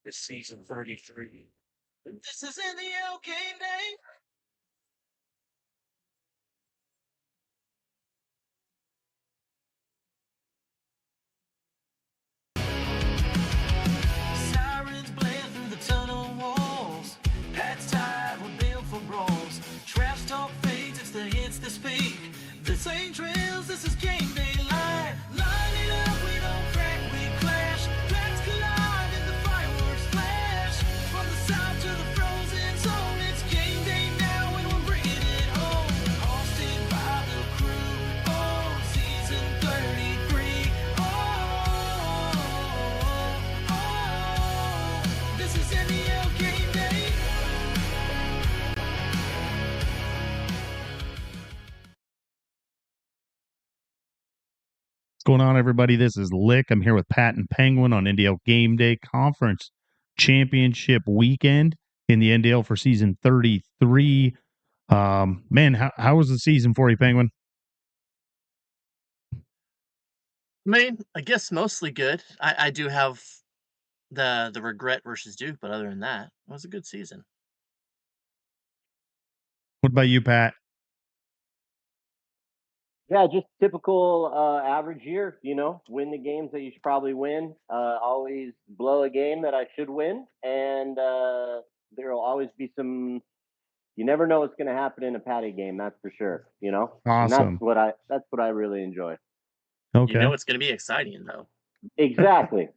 It's season 33. This is NDL GameDay. Sirens blare through the tunnel walls. Pat's tired, we're built for brawls. Trash talk fades, it's the hits that speak. This ain't trails, this is GameDay live. Line it up, we don't crack, we clash. Bats collide and the fireworks flash. From the south to the frozen zone, it's GameDay now and we're bringing it home. Hosted by the crew, oh, season 33. This is NDL GameDay. What's going on, everybody? This is Lick. I'm here with Pat and Penguin on NDL GameDay Conference Championship Weekend in the NDL for season 33. Man, how was the season for you, Penguin? I guess mostly good. I do have the regret versus Duke, but other than that, it was a good season. What about you, Pat? Yeah, just typical average year, win the games that you should probably win, always blow a game that I should win, and there will always be some, you never know what's going to happen in a Patty game, that's for sure, And Awesome. that's what I really enjoy. Okay. You know it's going to be exciting, though. Exactly.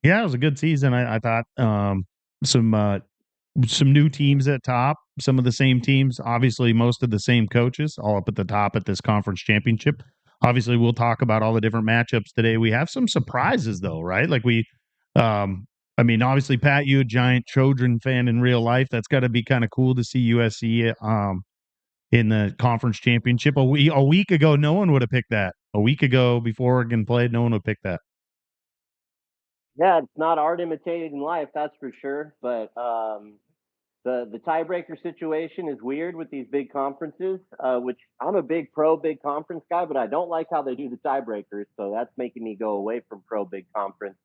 Yeah, it was a good season. I thought some new teams at top, some of the same teams, obviously most of the same coaches, all up at the top at this conference championship. Obviously, we'll talk about all the different matchups today. We have some surprises though, right? Like obviously, Pat, you a giant Trojan fan in real life. That's got to be kind of cool to see USC in the conference championship. A week ago, no one would have picked that. A week ago, before Oregon played, no one would pick that. Yeah, it's not art imitated in life, that's for sure. But the tiebreaker situation is weird with these big conferences, which I'm a big conference guy, but I don't like how they do the tiebreakers. So that's making me go away from pro big conference.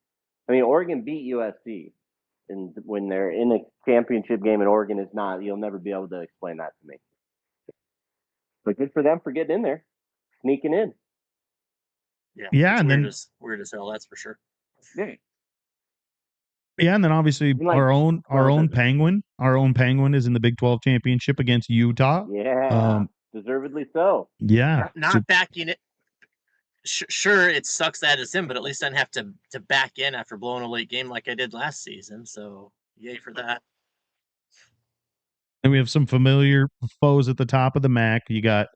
I mean, Oregon beat USC, and when they're in a championship game and Oregon is not, you'll never be able to explain that to me. But good for them for getting in there, sneaking in. Yeah, and weird as hell, that's for sure. Yeah, and then obviously our own Penguin is in the Big 12 championship against Utah. Yeah, deservedly so. Yeah, not backing it. Sure, it sucks that it's him, but at least I didn't have to back in after blowing a late game like I did last season. So yay for that. And we have some familiar foes at the top of the MAC. You got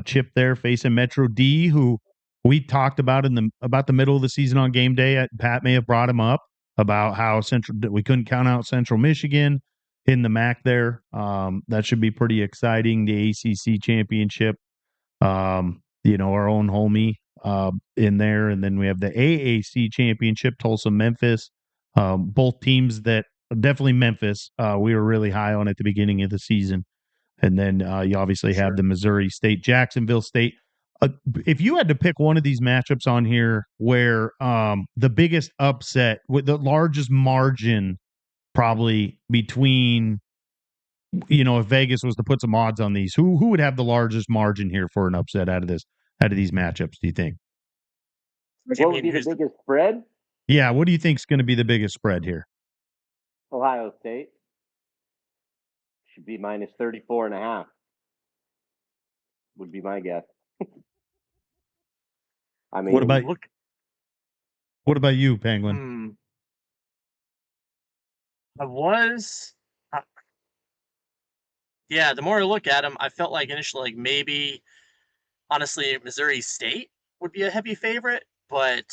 Chip there facing Metro D, who we talked about about the middle of the season on game day. Pat may have brought him up about how we couldn't count out Central Michigan in the MAC there. That should be pretty exciting. The ACC championship, our own homie in there, and then we have the AAC championship, Tulsa, Memphis. Both teams that definitely Memphis. We were really high on at the beginning of the season. And then you obviously have the Missouri State, Jacksonville State. If you had to pick one of these matchups on here where the biggest upset with the largest margin probably between, if Vegas was to put some odds on these, who would have the largest margin here for an upset out of these matchups, do you think? What would be the biggest spread? Yeah, what do you think is going to be the biggest spread here? Ohio State should be minus 34.5. Would be my guess. I mean, what about you, Penguin? The more I look at them, I felt like initially, maybe, honestly, Missouri State would be a heavy favorite, but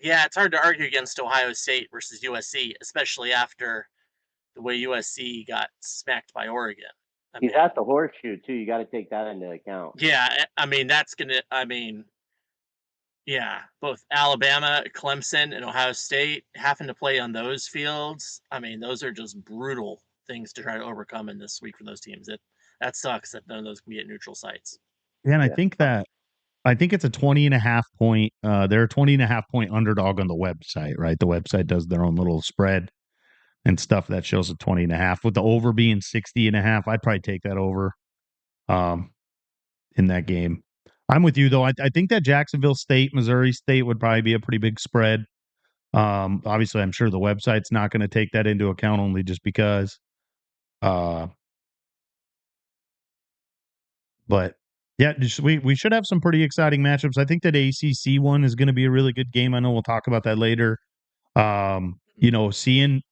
yeah, it's hard to argue against Ohio State versus USC, especially after the way USC got smacked by Oregon. He's at the horseshoe too. You got to take that into account. Yeah, both Alabama, Clemson, and Ohio State having to play on those fields. I mean, those are just brutal things to try to overcome in this week for those teams. That sucks that none of those can be at neutral sites. Yeah, and I think that I think it's a 20.5 point. They're a 20.5 point underdog on the website, right? The website does their own little spread and stuff that shows a 20.5. With the over being 60.5, I'd probably take that over in that game. I'm with you though. I think that Jacksonville State, Missouri State would probably be a pretty big spread. Obviously, I'm sure the website's not going to take that into account only just because. But yeah, we should have some pretty exciting matchups. I think that ACC one is going to be a really good game. I know we'll talk about that later. Seeing,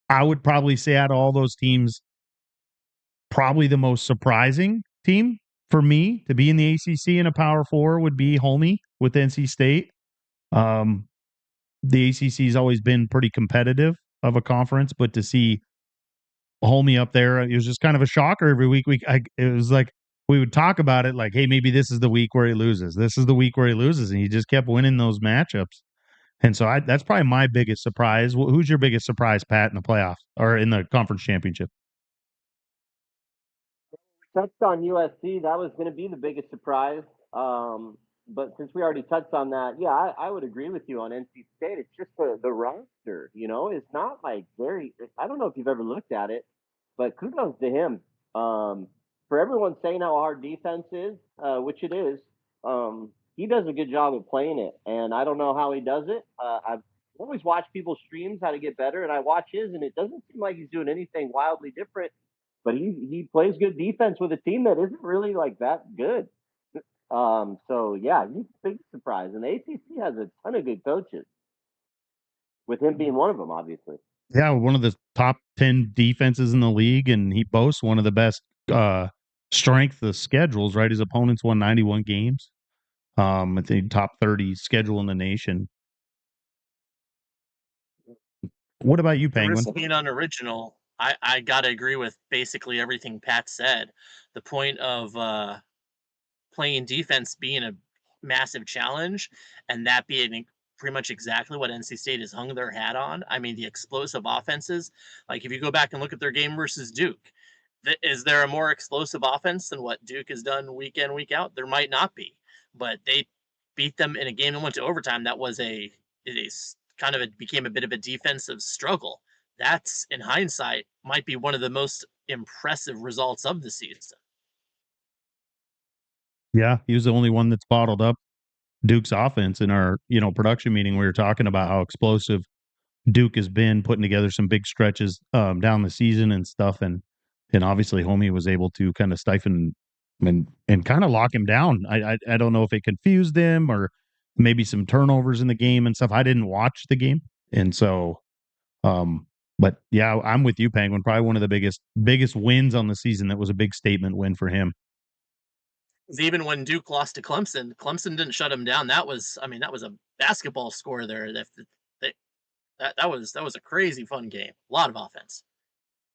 I would probably say out of all those teams, probably the most surprising team for me to be in the ACC in a Power Four would be Homie with NC State. The ACC has always been pretty competitive of a conference, but to see Homie up there, it was just kind of a shocker every week. It was like we would talk about it like, hey, maybe this is the week where he loses. This is the week where he loses, and he just kept winning those matchups. And so that's probably my biggest surprise. Who's your biggest surprise, Pat, in the playoffs or in the conference championship? Touched on USC. That was going to be the biggest surprise. But since we already touched on that, yeah, I would agree with you on NC State. It's just the roster, it's not like very. I don't know if you've ever looked at it, but kudos to him. For everyone saying how hard defense is, which it is, he does a good job of playing it. And I don't know how he does it. I've always watched people's streams how to get better, and I watch his, and it doesn't seem like he's doing anything wildly different. But he plays good defense with a team that isn't really like that good. So yeah, he's a big surprise. And the ACC has a ton of good coaches, with him being one of them, obviously. Yeah, one of the top 10 defenses in the league, and he boasts one of the best strength of schedules, right? His opponents won 91 games. I think top 30 schedule in the nation. What about you, Penguin? Being unoriginal, I got to agree with basically everything Pat said. The point of playing defense being a massive challenge, and that being pretty much exactly what NC State has hung their hat on. I mean, the explosive offenses. Like if you go back and look at their game versus Duke, is there a more explosive offense than what Duke has done week in, week out? There might not be, but they beat them in a game that went to overtime. That was a kind of became a bit of a defensive struggle. That's in hindsight might be one of the most impressive results of the season. Yeah, he was the only one that's bottled up Duke's offense in our, production meeting. We were talking about how explosive Duke has been, putting together some big stretches down the season and stuff, and obviously Homie was able to kind of stifle and kind of lock him down. I don't know if it confused them or maybe some turnovers in the game and stuff. I didn't watch the game, and so, but yeah, I'm with you, Penguin. Probably one of the biggest wins on the season. That was a big statement win for him. Even when Duke lost to Clemson, Clemson didn't shut him down. That was a basketball score there. That was a crazy fun game. A lot of offense.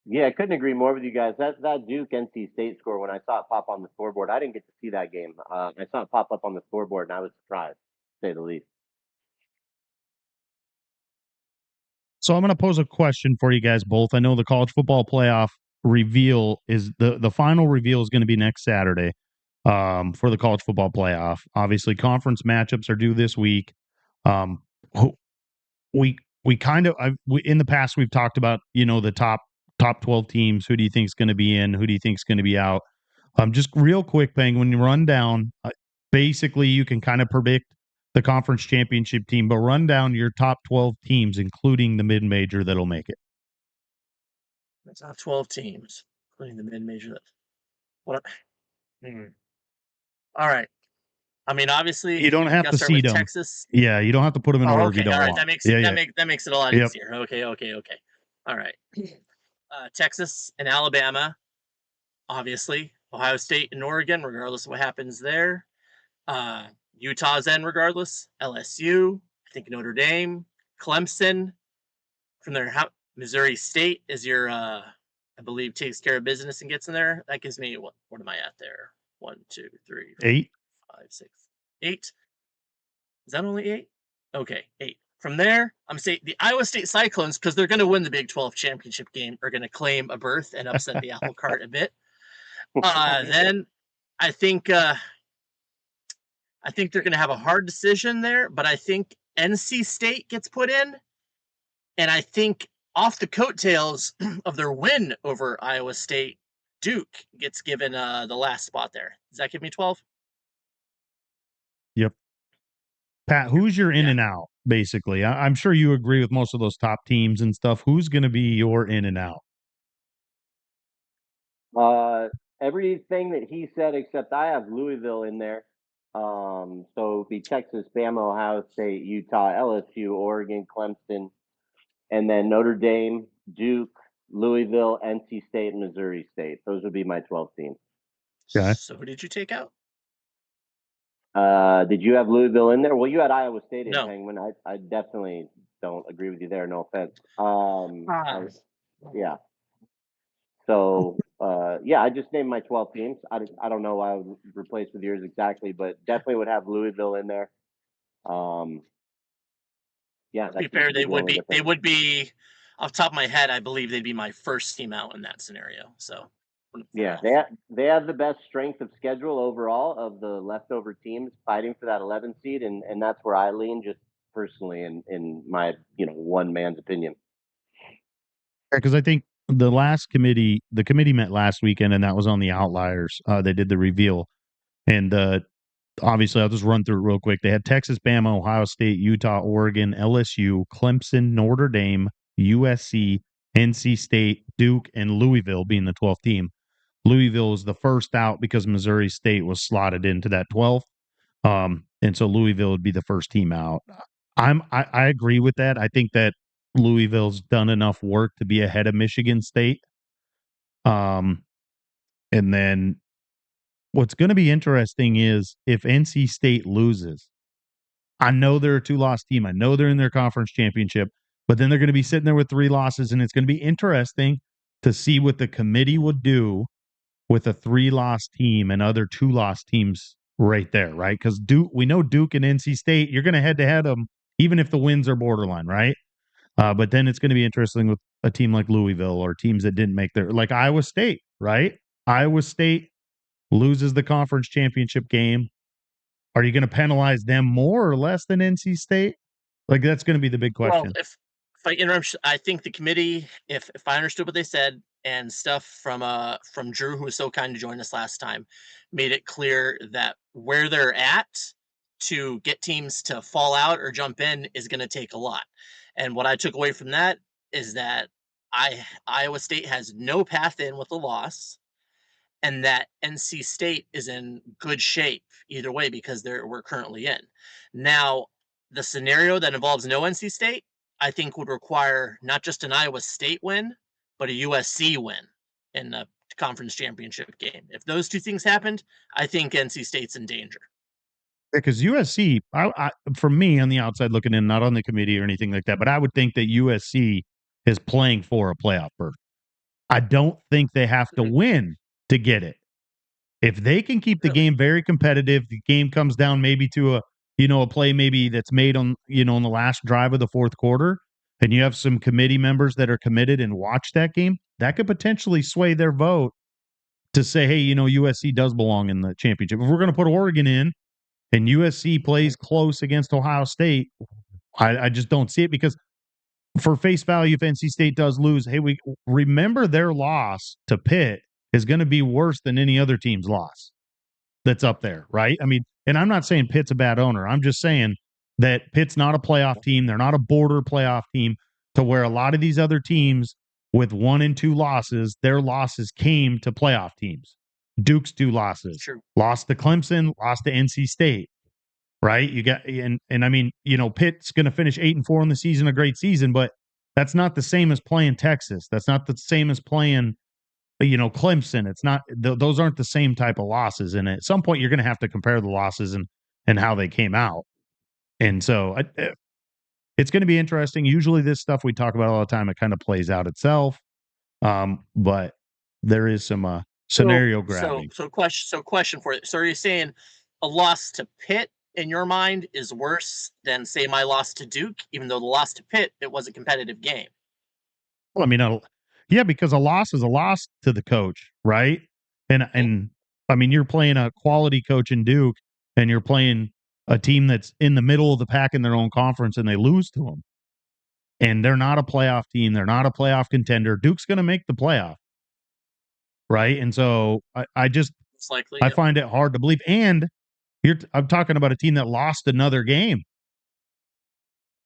Yeah, I couldn't agree more with you guys. That Duke NC State score, when I saw it pop on the scoreboard, I didn't get to see that game. I saw it pop up on the scoreboard, and I was surprised, to say the least. So I'm going to pose a question for you guys both. I know the college football playoff reveal is the final reveal is going to be next Saturday for the college football playoff. Obviously, conference matchups are due this week. We kind of in the past we've talked about the top 12 teams. Who do you think is going to be in? Who do you think is going to be out? Just real quick, Penguin, you run down. Basically, you can kind of predict the conference championship team, but run down your top 12 teams, including the mid-major that'll make it. That's not 12 teams, including the mid-major. What? All right. I mean, obviously, you don't have to see them. Texas. Yeah, you don't have to put them in order if you don't want. That makes it a lot easier. Okay. All right. Texas and Alabama, obviously. Ohio State and Oregon, regardless of what happens there. Utah's in regardless. LSU, I think Notre Dame, Clemson. From there, Missouri State is your, I believe, takes care of business and gets in there. That gives me, what am I at there? 1, 2, 3, 4, 8, 5, 6, 8. Is that only 8? Okay, 8. From there, I'm saying the Iowa State Cyclones, because they're going to win the Big 12 championship game, are going to claim a berth and upset the apple cart a bit. Then I think I think they're going to have a hard decision there, but I think NC State gets put in, and I think off the coattails of their win over Iowa State, Duke gets given the last spot there. Does that give me 12? Yep. Pat, who's your in Yeah. and out, basically? I'm sure you agree with most of those top teams and stuff. Who's going to be your in and out? Everything that he said, except I have Louisville in there. So it'd be Texas, Bama, Ohio State, Utah, LSU, Oregon, Clemson, and then Notre Dame, Duke, Louisville, NC State, and Missouri State. Those would be my 12 teams. Okay. So who did you take out? Did you have Louisville in there? Well, you had Iowa State in No. Penguin. I definitely don't agree with you there. No offense. Yeah. So yeah, I just named my 12 teams. I don't know why I would replace with yours exactly, but definitely would have Louisville in there. Yeah, To be that seems fair, to be they the would only be they difference. would be off the top of my head, I believe they'd be my first team out in that scenario. So Yeah, they have the best strength of schedule overall of the leftover teams fighting for that 11 seed, and that's where I lean just personally in my one man's opinion. Because I think the committee met last weekend, and that was on the outliers. They did the reveal, and obviously, I'll just run through it real quick. They had Texas, Bama, Ohio State, Utah, Oregon, LSU, Clemson, Notre Dame, USC, NC State, Duke, and Louisville being the 12th team. Louisville was the first out because Missouri State was slotted into that 12th. And so Louisville would be the first team out. I agree with that. I think that Louisville's done enough work to be ahead of Michigan State. And then what's going to be interesting is if NC State loses. I know they're a 2-loss team. I know they're in their conference championship, but then they're going to be sitting there with 3 losses, and it's going to be interesting to see what the committee would do with a 3-loss team and other 2-loss teams right there, right? Because we know Duke and NC State, you're going to head to head them, even if the wins are borderline, right? But then it's going to be interesting with a team like Louisville or teams that didn't make like Iowa State, right? Iowa State loses the conference championship game. Are you going to penalize them more or less than NC State? Like that's going to be the big well, question. if I interrupt, I think the committee, if I understood what they said and stuff from Drew, who was so kind to join us last time, made it clear that where they're at to get teams to fall out or jump in is going to take a lot. And what I took away from that is that Iowa State has no path in with a loss, and that NC State is in good shape either way because we're currently in. Now, the scenario that involves no NC State, I think would require not just an Iowa State win, but a USC win in the conference championship game. If those two things happened, I think NC State's in danger. Because USC, for me on the outside looking in, not on the committee or anything like that, but I would think that USC is playing for a playoff berth. I don't think they have to win to get it. If they can keep the Really? game very competitive, the game comes down maybe to a play maybe that's made on on the last drive of the fourth quarter, and you have some committee members that are committed and watch that game, that could potentially sway their vote to say, hey, USC does belong in the championship. If we're going to put Oregon in and USC plays close against Ohio State, I just don't see it because for face value, if NC State does lose, hey, we remember their loss to Pitt is going to be worse than any other team's loss that's up there, right? I mean, and I'm not saying Pitt's a bad owner. I'm just saying that Pitt's not a playoff team. They're not a border playoff team to where a lot of these other teams with 1 and 2 losses, their losses came to playoff teams. Duke's 2 losses, True. lost to Clemson, lost to NC State, right? You got and I mean, Pitt's going to finish 8-4 in the season, a great season, but that's not the same as playing Texas. That's not the same as playing Clemson. It's not those aren't the same type of losses, and at some point you're going to have to compare the losses and how they came out. And so it's going to be interesting. Usually this stuff we talk about all the time, it kind of plays out itself. But there is some scenario grabbing. Question for you. So are you saying a loss to Pitt in your mind is worse than say my loss to Duke, even though the loss to Pitt, it was a competitive game? Well, I mean, yeah, because a loss is a loss to the coach, right? And I mean, you're playing a quality coach in Duke, and you're playing a team that's in the middle of the pack in their own conference and they lose to them. And they're not a playoff team. They're not a playoff contender. Duke's going to make the playoff. Right. And so I just, Most likely, I yep. find it hard to believe. And I'm talking about a team that lost another game.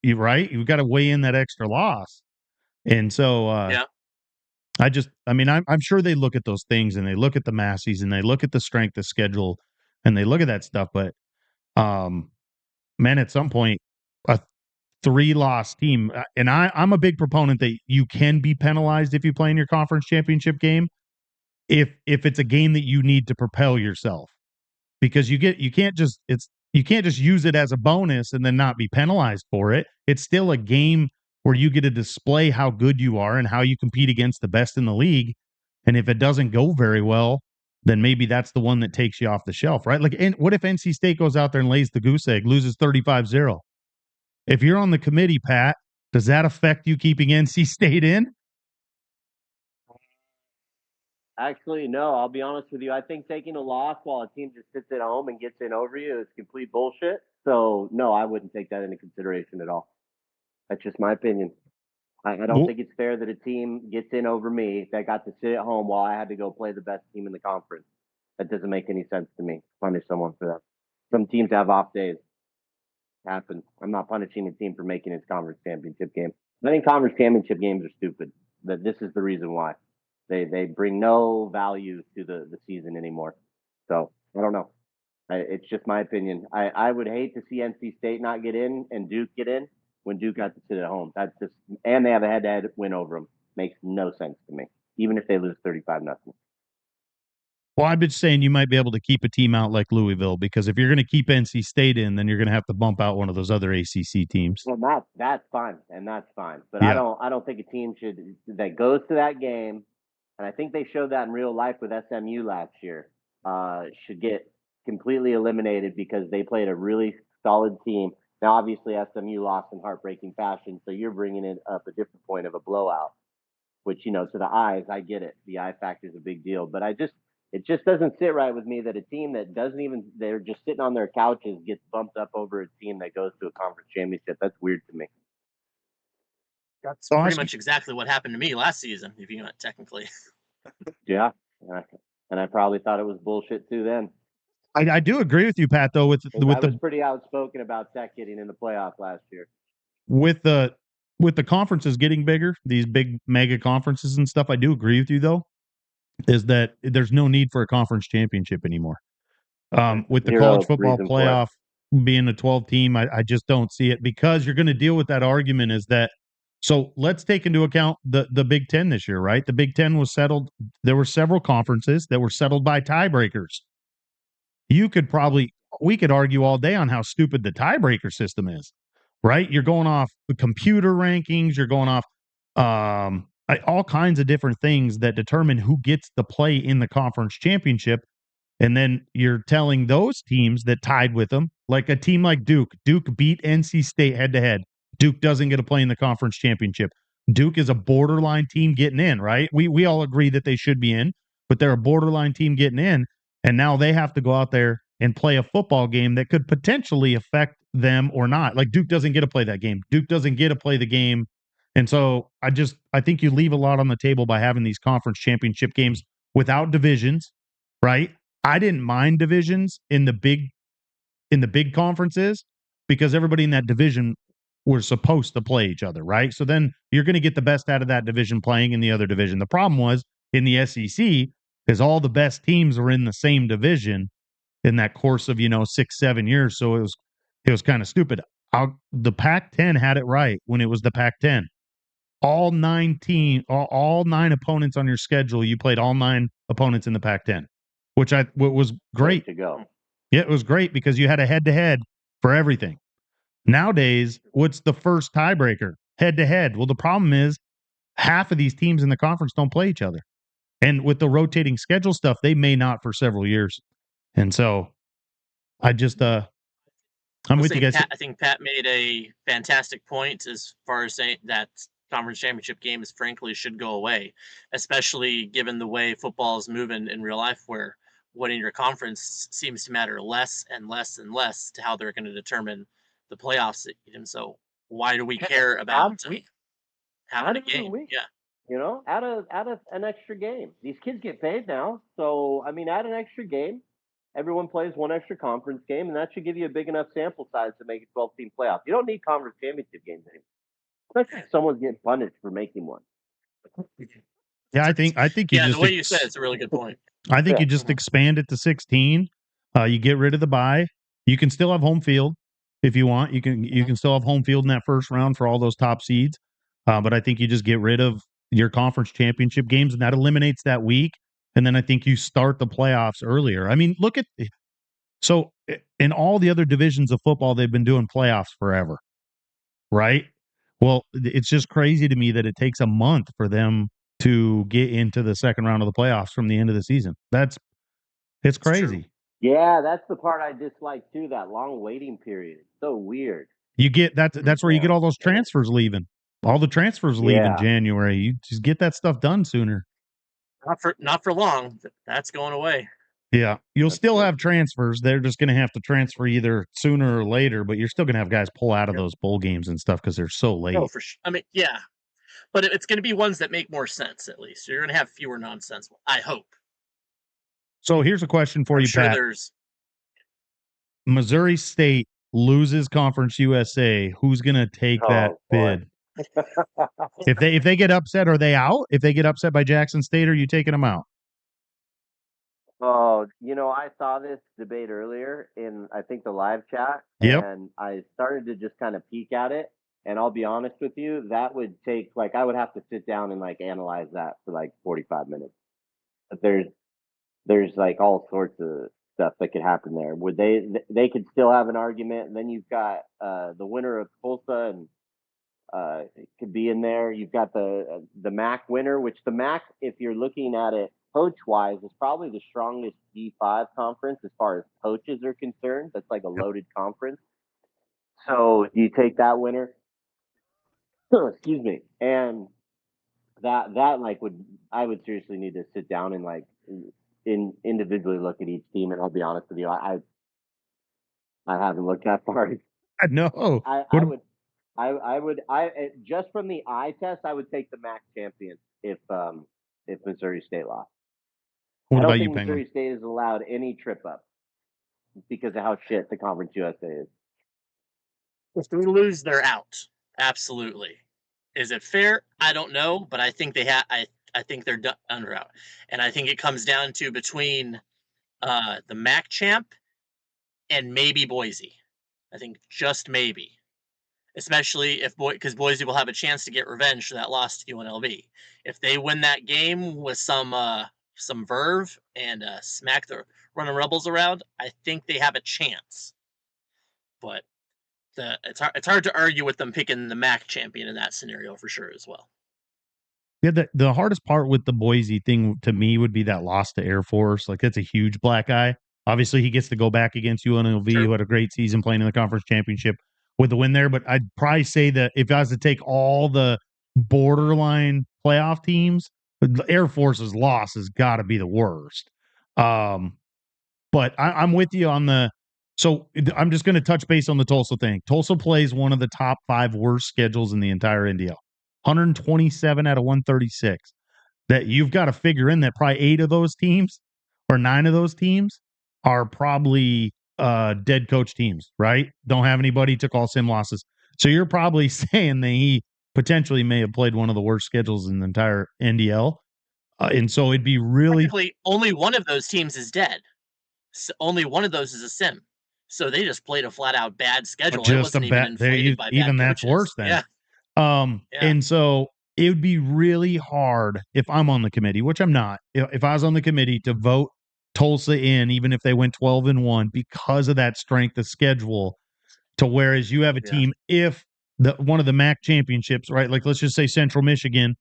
Right. You've got to weigh in that extra loss. And so, Yeah. I'm sure they look at those things and they look at the Massey's and they look at the strength of schedule and they look at that stuff. But, man, at some point, a 3-loss team, and I'm a big proponent that you can be penalized if you play in your conference championship game if it's a game that you need to propel yourself, because you can't just use it as a bonus and then not be penalized for it. It's still a game where you get to display how good you are and how you compete against the best in the league. And if it doesn't go very well, then maybe that's the one that takes you off the shelf, right? Like, and what if NC State goes out there and lays the goose egg, loses 35-0? If you're on the committee, Pat, does that affect you keeping NC State in? Actually, no. I'll be honest with you. I think taking a loss while a team just sits at home and gets in over you is complete bullshit. So, no, I wouldn't take that into consideration at all. That's just my opinion. I don't Well, think it's fair that a team gets in over me that got to sit at home while I had to go play the best team in the conference. That doesn't make any sense to me. Punish someone for that. Some teams have off days. Happens. I'm not punishing a team for making its conference championship game. I think conference championship games are stupid. That this is the reason why. They bring no value to the season anymore. So I don't know. It's just my opinion. I would hate to see NC State not get in and Duke get in when Duke got to sit at home. That's just, and they have a head-to-head win over them. Makes no sense to me, even if they lose 35-0. well, I'm just saying you might be able to keep a team out like Louisville, because if you're going to keep NC State in, then you're going to have to bump out one of those other ACC teams. Well, that's fine, and that's fine. But Yeah. I don't think a team that goes to that game, and I think they showed that in real life with SMU last year. Should get completely eliminated because they played a really solid team. Now, obviously, SMU lost in heartbreaking fashion, so you're bringing it up a different point of a blowout, which, to the eyes, I get it. The eye factor is a big deal, but it just doesn't sit right with me that a team that doesn't even, they're just sitting on their couches gets bumped up over a team that goes to a conference championship. That's weird to me. That's So pretty much exactly what happened to me last season, if you want technically. Yeah. And I probably thought it was bullshit too then. I do agree with you, Pat, though, with I was pretty outspoken about Tech getting in the playoff last year. with the with the conferences getting bigger, these big mega conferences and stuff. I do agree with you, though, is that there's no need for a conference championship anymore. With the college football playoff being a 12 team, I just don't see it, because you're going to deal with that argument is that. So let's take into account the Big Ten this year, right? The Big Ten was settled. There were several conferences that were settled by tiebreakers. We could argue all day on how stupid the tiebreaker system is, right? You're going off the computer rankings, you're going off all kinds of different things that determine who gets to play in the conference championship. And then you're telling those teams that tied with them, like a team like Duke beat NC State head to head. Duke doesn't get to play in the conference championship. Duke is a borderline team getting in, right? We all agree that they should be in, but they're a borderline team getting in. And now they have to go out there and play a football game that could potentially affect them or not. Like, Duke doesn't get to play that game. Duke doesn't get to play the game. And so I think you leave a lot on the table by having these conference championship games without divisions, right? I didn't mind divisions in the big conferences, because everybody in that division were supposed to play each other, right? So then you're going to get the best out of that division playing in the other division. The problem was in the SEC is all the best teams were in the same division in that course of 6-7 years. So it was kind of stupid. The Pac-10 had it right when it was the Pac-10. All 9 opponents on your schedule, you played all 9 opponents in the Pac-10, which was great. To go. Yeah, it was great because you had a head-to-head for everything. Nowadays, what's the first tiebreaker? Head-to-head. Well, the problem is half of these teams in the conference don't play each other. And with the rotating schedule stuff, they may not for several years. And so I just I'm with you guys. I think Pat made a fantastic point as far as saying that conference championship games, frankly, should go away, especially given the way football is moving in real life, where winning your conference seems to matter less and less and less to how they're going to determine the playoffs. And so, why do we care about having a game? Absolutely. Yeah, Add an extra game. These kids get paid now, so I mean, add an extra game. Everyone plays one extra conference game, and that should give you a big enough sample size to make a 12-team playoff. You don't need conference championship games anymore, especially if someone's getting punished for making one. Yeah, I think you yeah. The just way you said it's a really good point. I think Yeah. you just expand it to 16. You get rid of the bye. You can still have home field if you want. You can still have home field in that first round for all those top seeds. But I think you just get rid of your conference championship games, and that eliminates that week. And then I think you start the playoffs earlier. I mean, look at so in all the other divisions of football, they've been doing playoffs forever, right? Well, it's just crazy to me that it takes a month for them to get into the second round of the playoffs from the end of the season. It's It's true. crazy. Yeah, that's the part I dislike too. That long waiting period. It's so weird. You get that's where you get Yeah. all those transfers leaving. All the transfers leave in Yeah. January. You just get that stuff done sooner. Not for long. That's going away. Yeah. You'll That's still true. have transfers. They're just going to have to transfer either sooner or later, but you're still going to have guys pull out of Yep. those bowl games and stuff because they're so late. No, for sure. I mean, yeah, but it's going to be ones that make more sense. At least you're going to have fewer nonsense. I hope. So here's a question for I'm you, sure Pat. there's. Missouri State loses Conference USA. Who's going to take that Oh boy. bid? If they get upset, are they out? If they get upset by Jackson State, are you taking them out? Oh, I saw this debate earlier in I think the live chat, Yep. and I started to just kind of peek at it. And I'll be honest with you, that would take like I would have to sit down and like analyze that for like 45 minutes. But there's like all sorts of stuff that could happen there. Would they could still have an argument, and then you've got the winner of Tulsa and it could be in there. You've got the MAC winner, which the MAC, if you're looking at it coach wise, is probably the strongest D5 conference as far as coaches are concerned. That's like a loaded conference. So you take that winner, excuse me, and that like would I would seriously need to sit down and like individually look at each team. And I'll be honest with you, I haven't looked that far. No. I What, I would I would just from the eye test, I would take the MAC champion if Missouri State lost. what I don't about you, think Penguin? Missouri State is allowed any trip up because of how shit the Conference USA is. If we lose, they're out. Absolutely. Is it fair? I don't know, but I think they have. I think they're done or out, and I think it comes down to between the MAC champ and maybe Boise. I think just maybe, especially if because Boise will have a chance to get revenge for that loss to UNLV. If they win that game with some verve and smack the running Rebels around, I think they have a chance. But it's hard to argue with them picking the MAC champion in that scenario for sure as well. Yeah, the hardest part with the Boise thing to me would be that loss to Air Force. Like, that's a huge black eye. Obviously, he gets to go back against UNLV, Sure. who had a great season playing in the conference championship with the win there. But I'd probably say that if I was to take all the borderline playoff teams, the Air Force's loss has got to be the worst. But I'm with you on the. So I'm just going to touch base on the Tulsa thing. Tulsa plays one of the top 5 worst schedules in the entire NDL. 127 out of 136. That you've got to figure in that probably 8 of those teams or 9 of those teams are probably dead coach teams, right? Don't have anybody, took all sim losses. So you're probably saying that he potentially may have played one of the worst schedules in the entire NDL. And so it'd be really. Technically, only one of those teams is dead. So only one of those is a sim. So they just played a flat out bad schedule. It Just a wasn't even bet. inflated by Even bad that's coaches. worse then. Yeah. Yeah. And so it would be really hard if I'm on the committee, which I'm not. If I was on the committee to vote Tulsa in, even if they went 12-1, because of that strength of schedule, to whereas you have a team, if one of the MAC championships, right? Like, let's just say Central Michigan,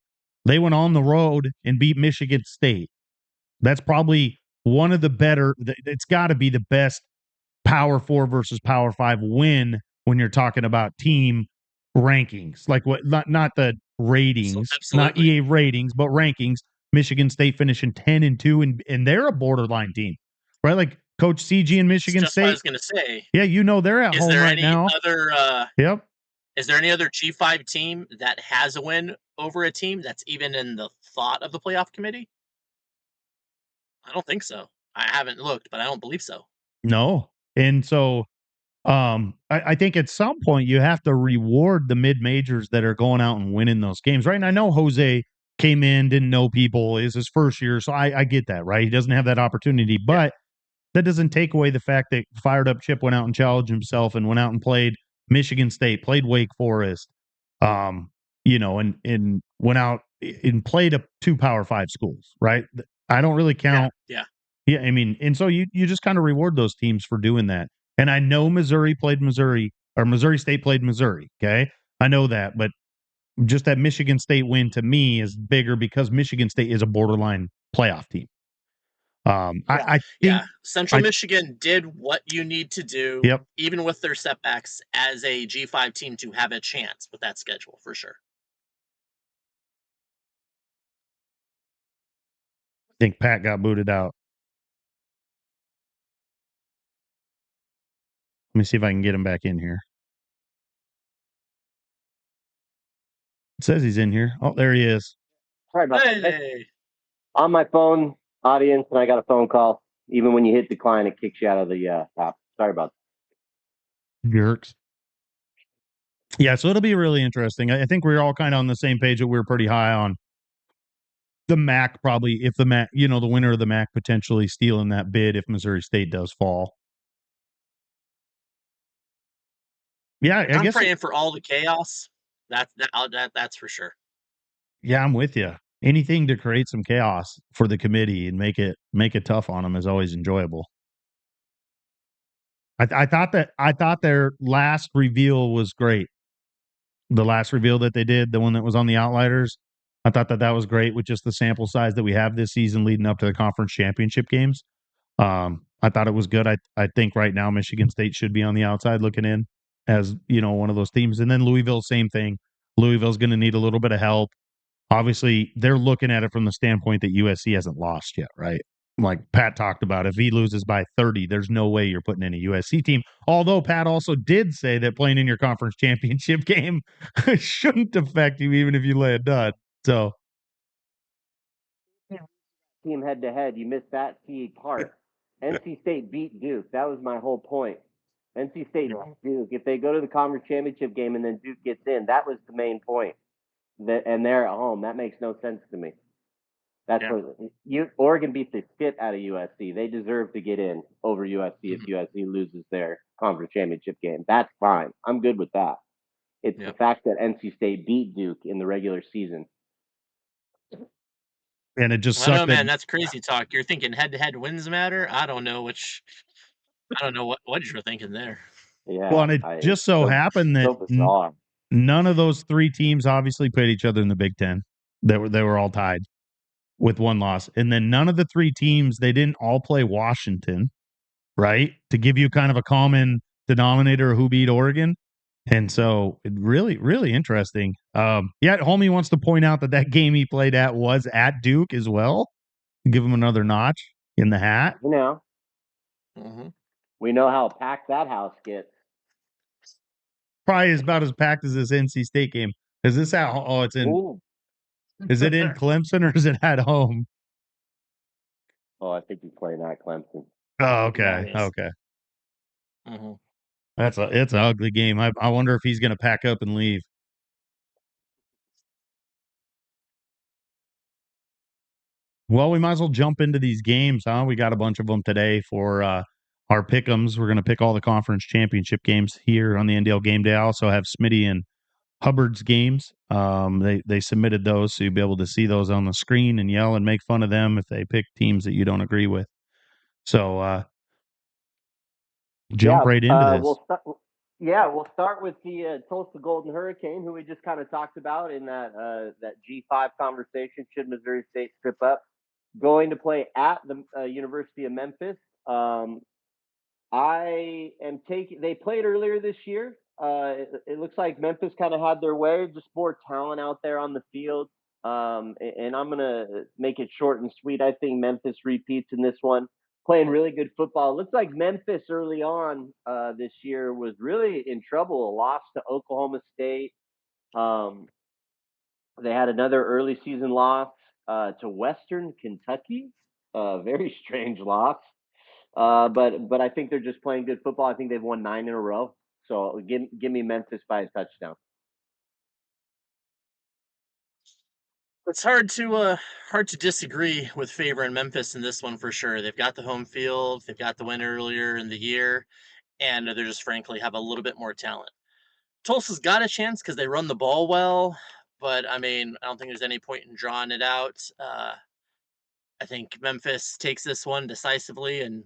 they went on the road and beat Michigan State. That's probably one of the better. It's got to be the best Power 4 versus Power 5 win when you're talking about team rankings. Like, what, not the ratings, not Absolutely. EA ratings, but rankings. Michigan State finishing 10-2, and they're a borderline team. right? Like Coach CG in It's Michigan just what I State. was gonna say. Yeah, they're at Is home there right any now. other, Yep. is there any other G5 team that has a win over a team that's even in the thought of the playoff committee? I don't think so. I haven't looked, but I don't believe so. No. And so I think at some point you have to reward the mid majors that are going out and winning those games, right? And I know Jose came in, didn't know people, is his first year, so I get that, right? He doesn't have that opportunity, Yeah, but that doesn't take away the fact that fired up Chip went out and challenged himself and went out and played Michigan State, played Wake Forest, um, and went out and played up two Power Five schools, right? I don't really yeah, count. yeah, Yeah, I mean, and so you just kind of reward those teams for doing that. And I know Missouri played Missouri or Missouri State played Missouri. Okay, I know that, but just that Michigan State win to me is bigger because Michigan State is a borderline playoff team. I think yeah. Central I Michigan did what you need to do, yep. even with their setbacks, as a G5 team to have a chance with that schedule for sure. I think Pat got booted out. Let me see if I can get him back in here. It says he's in here. Oh, there he is. Sorry about that. Hey, On my phone, audience, and I got a phone call. Even when you hit decline, it kicks you out of the app. Sorry about Jerks. Yeah, so it'll be really interesting. I think we're all kind of on the same page that we're pretty high on the MAC probably if the MAC, the winner of the MAC potentially stealing that bid if Missouri State does fall. Yeah, I I'm guess. praying for all the chaos. That's for sure. Yeah, I'm with you. Anything to create some chaos for the committee and make it tough on them is always enjoyable. I thought their last reveal was great. The last reveal that they did, the one that was on the Outliers, I thought that was great with just the sample size that we have this season leading up to the conference championship games. I thought it was good. I think right now Michigan State should be on the outside looking in as one of those teams, and then Louisville, same thing. Louisville's going to need a little bit of help. Obviously, they're looking at it from the standpoint that USC hasn't lost yet, right? Like Pat talked about, if he loses by 30, there's no way you're putting in a USC team. Although Pat also did say that playing in your conference championship game shouldn't affect you, even if you lay a dud. So, that. Team head to head, you missed that key part. NC State beat Duke. That was my whole point. NC State beat Duke. If they go to the conference championship game and then Duke gets in, that was the main point. And they're at home. That makes no sense to me. That's Yeah. what Oregon beat the shit out of USC. They deserve to get in over USC if USC loses their conference championship game. That's fine. I'm good with that. It's the Yep. fact that NC State beat Duke in the regular season. and it just I know, sucked that man. That's crazy talk. You're thinking head-to-head wins matter. I don't know which. I don't know what you're thinking there. well, Yeah, and it I just so happened that so bizarre. none of those three teams obviously played each other in the Big Ten. They were all tied with one loss, and then none of the three teams they didn't all play Washington, right? To give you kind of a common denominator of who beat Oregon. And so it really, really interesting. Yeah, homie wants to point out that game he played at was at Duke as well. Give him another notch in the hat. Hmm. We know how packed that house gets. Probably is about as packed as this NC State game. Is this at? Oh, it's in. Ooh. Is it in Clemson or is it at home? Oh, I think he's playing at Clemson. Oh, Yeah, okay, it is. okay. Hmm. It's an ugly game. I wonder if he's going to pack up and leave. Well, we might as well jump into these games, huh? We got a bunch of them today for our pick'ems. We're going to pick all the conference championship games here on the NDL Game Day. I also have Smitty and Hubbard's games. They submitted those, so you'll be able to see those on the screen and yell and make fun of them if they pick teams that you don't agree with. So jump right into this. We'll start with the Tulsa Golden Hurricane, who we just kind of talked about in that G5 conversation. Should Missouri State strip up? Going to play at the University of Memphis. I am taking. They played earlier this year. It looks like Memphis kind of had their way, just more talent out there on the field. And I'm gonna make it short and sweet. I think Memphis repeats in this one. playing really good football. It looks like Memphis early on this year was really in trouble. A loss to Oklahoma State. Um, they had another early season loss to Western Kentucky. Very strange loss. But I think they're just playing good football. I think they've won 9 in a row. So give me Memphis by a touchdown. It's hard to disagree with favoring Memphis in this one for sure. They've got the home field, they've got the win earlier in the year, and they just frankly have a little bit more talent. Tulsa's got a chance because they run the ball well, but I mean, I don't think there's any point in drawing it out. I think Memphis takes this one decisively, and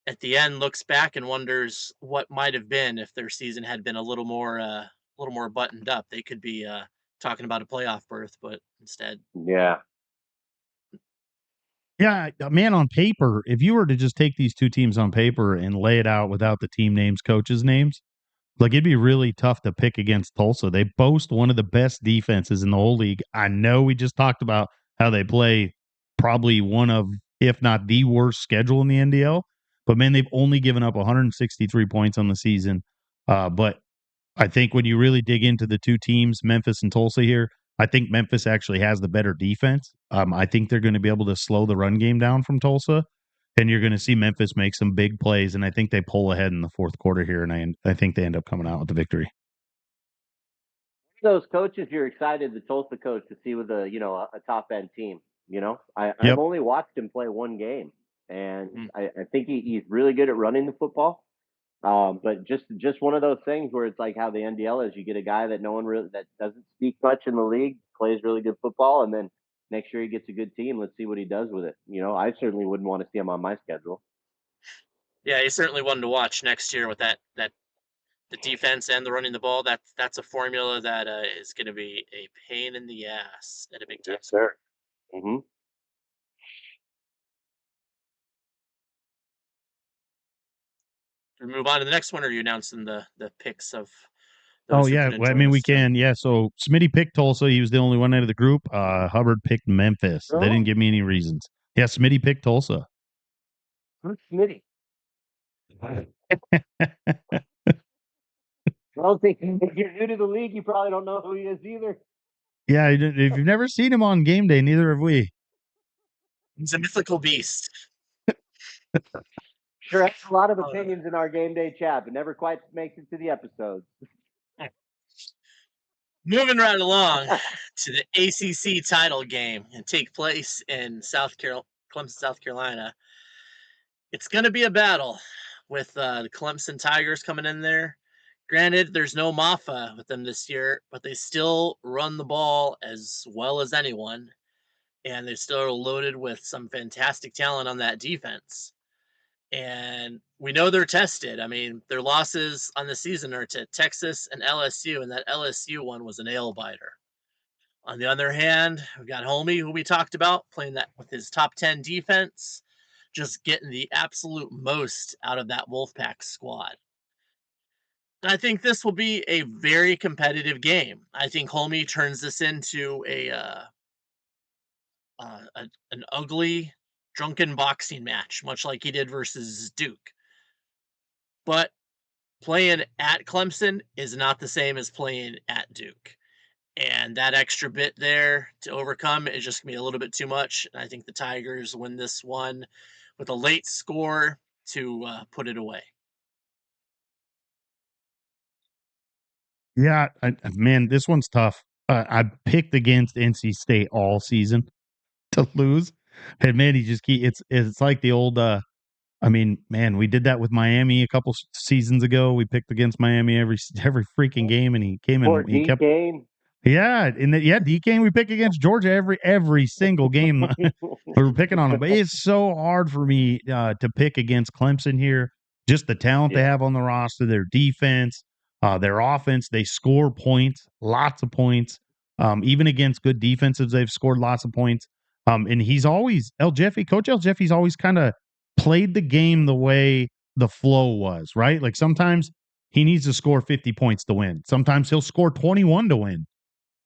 at the end looks back and wonders what might have been if their season had been a little more buttoned up. They could be talking about a playoff berth, but instead, Yeah. Yeah, man, on paper, if you were to just take these two teams on paper and lay it out without the team names, coaches' names, like it'd be really tough to pick against Tulsa. They boast one of the best defenses in the whole league. I know we just talked about how they play probably one of, if not the worst schedule in the NDL, but man, they've only given up 163 points on the season. But I think when you really dig into the two teams, Memphis and Tulsa here, I think Memphis actually has the better defense. I think they're going to be able to slow the run game down from Tulsa, and you're going to see Memphis make some big plays. And I think they pull ahead in the fourth quarter here, and I think they end up coming out with the victory. Those coaches, you're excited, the Tulsa coach, to see with a top end team. I've Yep. only watched him play one game, and Mm. I think he's really good at running the football. But just one of those things where it's like how the NDL is. You get a guy that no one really that doesn't speak much in the league, plays really good football, and then next year he gets a good team. Let's see what he does with it. I certainly wouldn't want to see him on my schedule. Yeah, he's certainly one to watch next year with that the defense and the running the ball. That's a formula that is going to be a pain in the ass at a big time. Yes, sir. Hmm. We move on to the next one, or are you announcing the picks of Oh those who yeah, couldn't well, I join mean we us? can. Yeah, so Smitty picked Tulsa. He was the only one out of the group. Hubbard picked Memphis. They didn't Oh, give me any reasons. Yeah, Smitty picked Tulsa. who's Smitty? I don't think if you're new to the league, you probably don't know who he is either. Yeah, if you've never seen him on game day, neither have we. He's a mythical beast. Sure has a lot of Uh, opinions in our game day chat, but never quite makes it to the episodes. Moving right along to the ACC title game and take place in Clemson, South Carolina. It's going to be a battle with the Clemson Tigers coming in there. Granted, there's no Maffa with them this year, but they still run the ball as well as anyone, and they still are loaded with some fantastic talent on that defense. And we know they're tested. I mean, their losses on the season are to Texas and LSU, and that LSU one was a nail biter. On the other hand, we've got Homie, who we talked about, playing that with his top 10 defense, just getting the absolute most out of that Wolfpack squad. I think this will be a very competitive game. I think Homie turns this into an ugly, drunken boxing match, much like he did versus Duke. But playing at Clemson is not the same as playing at Duke. And that extra bit there to overcome is just going to be a little bit too much. And I think the Tigers win this one with a late score to put it away. Yeah, man, this one's tough. I picked against NC State all season to lose, and man, it's like the old. I mean, man, we did that with Miami a couple seasons ago. We picked against Miami every freaking game, and he came Poor and he D kept. Kane. Yeah, DK, we pick against Georgia every single game. We were picking on them, but it's so hard for me to pick against Clemson here. Just the talent they Yeah. have on the roster, their defense, their offense. They score points, lots of points. Even against good defenses, they've scored lots of points. And he's always Coach El Jeffy's always kind of played the game the way the flow was, right? Like sometimes he needs to score 50 points to win. Sometimes he'll score 21 to win.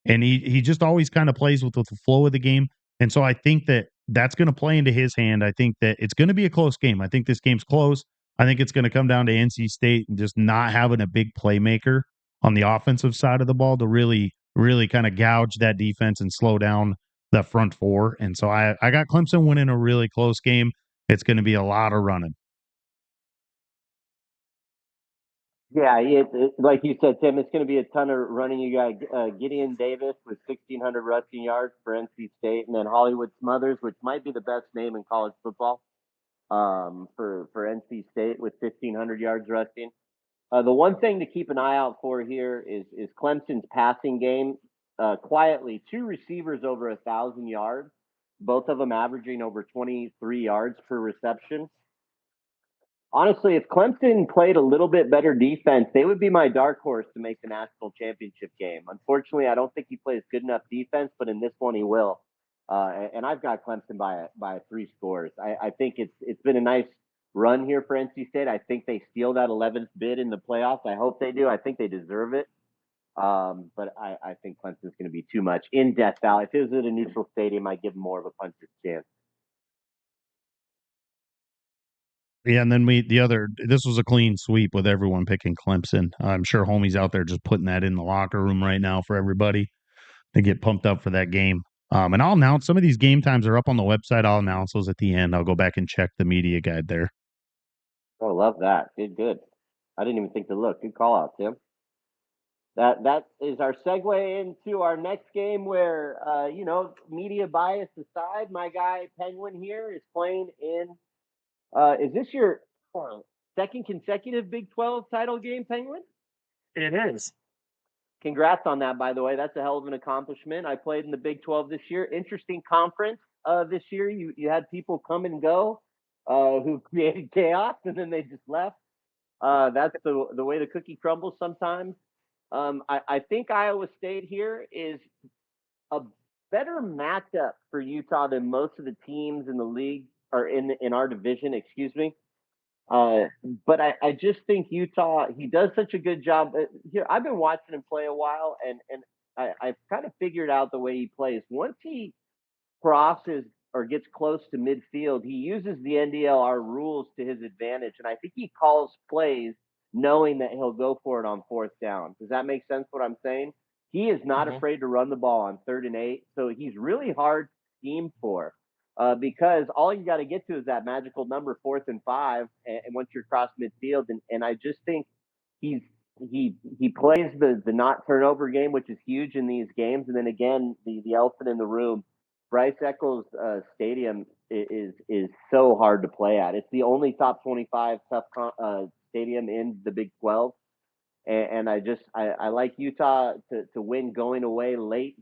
And he just always kind of plays with the flow of the game. And so I think that that's going to play into his hand. I think that it's going to be a close game. I think this game's close. I think it's going to come down to NC State and just not having a big playmaker on the offensive side of the ball to really, really kind of gouge that defense and slow down the front four. And so I got Clemson winning a really close game. It's going to be a lot of running. Yeah, like you said, Tim, it's going to be a ton of running. You got Gideon Davis with 1,600 rushing yards for NC State, and then Hollywood Smothers, which might be the best name in college football, for NC State with 1,500 yards rushing. The one thing to keep an eye out for here is Clemson's passing game. Quietly, two receivers over 1,000 yards, both of them averaging over 23 yards per reception. Honestly, if Clemson played a little bit better defense, they would be my dark horse to make the national championship game. Unfortunately, I don't think he plays good enough defense, but in this one he will. And I've got Clemson by 3 scores. I think it's been a nice run here for NC State. I think they steal that 11th bid in the playoffs. I hope they do. I think they deserve it. But I think Clemson's going to be too much in Death Valley. If it was at a neutral stadium, I'd give them more of a puncher's chance. Yeah, and then this was a clean sweep with everyone picking Clemson. I'm sure homie's out there just putting that in the locker room right now for everybody to get pumped up for that game. And I'll announce some of these game times are up on the website. I'll announce those at the end. I'll go back and check the media guide there. Oh, love that. Good. I didn't even think to look. Good call out, Tim. That is our segue into our next game where, media bias aside, my guy Penguin here is playing in. Is this your second consecutive Big 12 title game, Penguin? It is. Congrats on that, by the way. That's a hell of an accomplishment. I played in the Big 12 this year. Interesting conference this year. You had people come and go who created chaos, and then they just left. That's the way the cookie crumbles sometimes. I think Iowa State here is a better matchup for Utah than most of the teams in the league or in our division. Excuse me. But I just think Utah, he does such a good job. Here, I've been watching him play a while, and I've kind of figured out the way he plays. Once he crosses or gets close to midfield, he uses the NDL rules to his advantage, and I think he calls plays knowing that he'll go for it on 4th down. Does that make sense what I'm saying? He is not afraid to run the ball on 3rd and 8, so he's really hard to scheme for. Because all you got to get to is that magical number 4th and 5, and once you're across midfield, and I just think he plays the not turnover game, which is huge in these games, and then again the elephant in the room, Bryce Eccles Stadium is so hard to play at. It's the only top 25 tough stadium in the Big 12, and I like Utah to win going away late.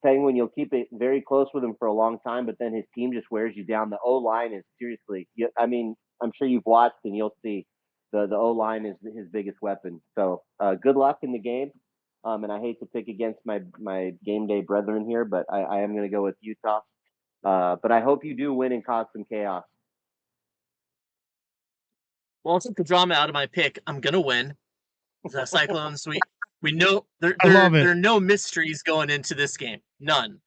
Penguin, you'll keep it very close with him for a long time, but then his team just wears you down. The O-line is seriously, I'm sure you've watched and you'll see the O-line is his biggest weapon. So good luck in the game. And I hate to pick against my game day brethren here, but I am going to go with Utah. But I hope you do win and cause some chaos. Well, I'll take the drama out of my pick. I'm going to win. The Cyclone Sweep. We know there are no mysteries going into this game. None.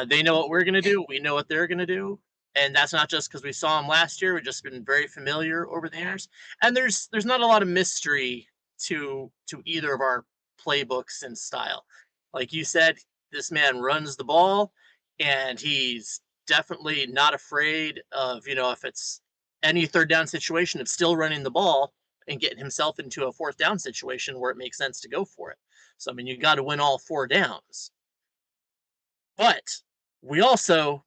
They know what we're going to do. We know what they're going to do. And that's not just because we saw them last year. We've just been very familiar over the years. And there's not a lot of mystery to either of our playbooks and style. Like you said, this man runs the ball, and he's definitely not afraid of, if it's any 3rd down situation, of still running the ball and getting himself into a 4th down situation where it makes sense to go for it. So, you got to win all 4 downs. But we also,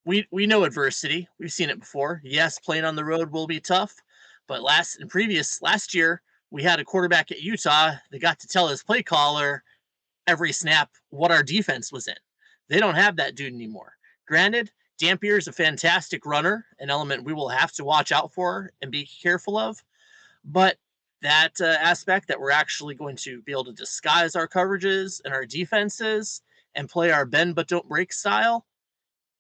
we know adversity. We've seen it before. Yes, playing on the road will be tough. But last year, we had a quarterback at Utah that got to tell his play caller every snap what our defense was in. They don't have that dude anymore. Granted, Dampier is a fantastic runner, an element we will have to watch out for and be careful of. But that aspect that we're actually going to be able to disguise our coverages and our defenses and play our bend but don't break style.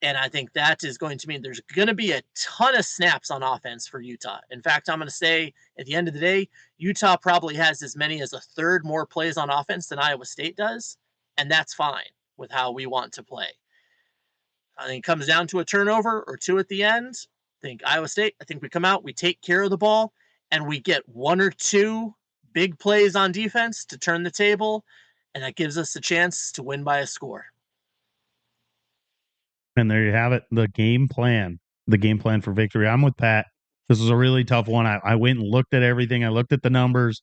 And I think that is going to mean there's going to be a ton of snaps on offense for Utah. In fact, I'm going to say at the end of the day, Utah probably has as many as a third more plays on offense than Iowa State does. And that's fine with how we want to play. I think it comes down to a turnover or two at the end. I think Iowa State, I think we come out, we take care of the ball, and we get one or two big plays on defense to turn the table, and that gives us a chance to win by a score. And there you have it, the game plan for victory. I'm with Pat. This was a really tough one. I went and looked at everything. I looked at the numbers.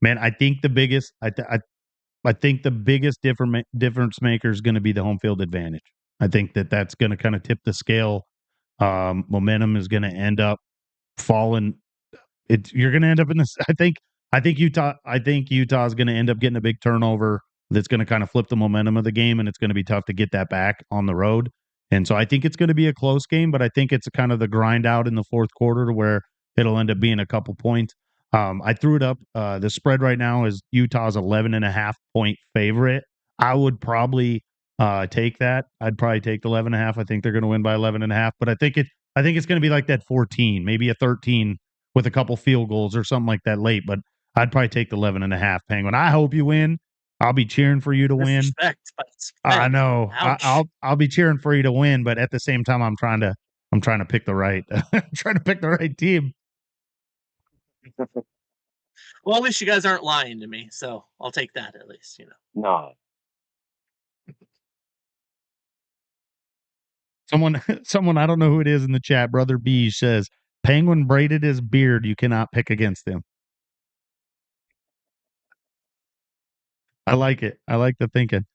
Man, I think the biggest I think the biggest difference maker is going to be the home field advantage. I think that's going to kind of tip the scale. Momentum is going to end up falling. You're going to end up in this. I think Utah is going to end up getting a big turnover that's going to kind of flip the momentum of the game, and it's going to be tough to get that back on the road. And so I think it's going to be a close game, but I think it's kind of the grind out in the fourth quarter to where it'll end up being a couple points. I threw it up. The spread right now is Utah's 11.5 point favorite. I would probably take that. I'd probably take the 11.5. I think they're going to win by 11.5, but I think it's going to be like that 14, maybe a 13 with a couple field goals or something like that late. But I'd probably take the 11.5 Penguin. I hope you win. I'll be cheering for you to win. Disrespect by the I spread. know. Ouch. I'll be cheering for you to win, but at the same time, I'm trying to pick the right I'm trying to pick the right team. Well, at least you guys aren't lying to me, so I'll take that at least, you know. No. Someone I don't know who it is in the chat. Brother B says Penguin braided his beard. You cannot pick against him. I like it. I like the thinking.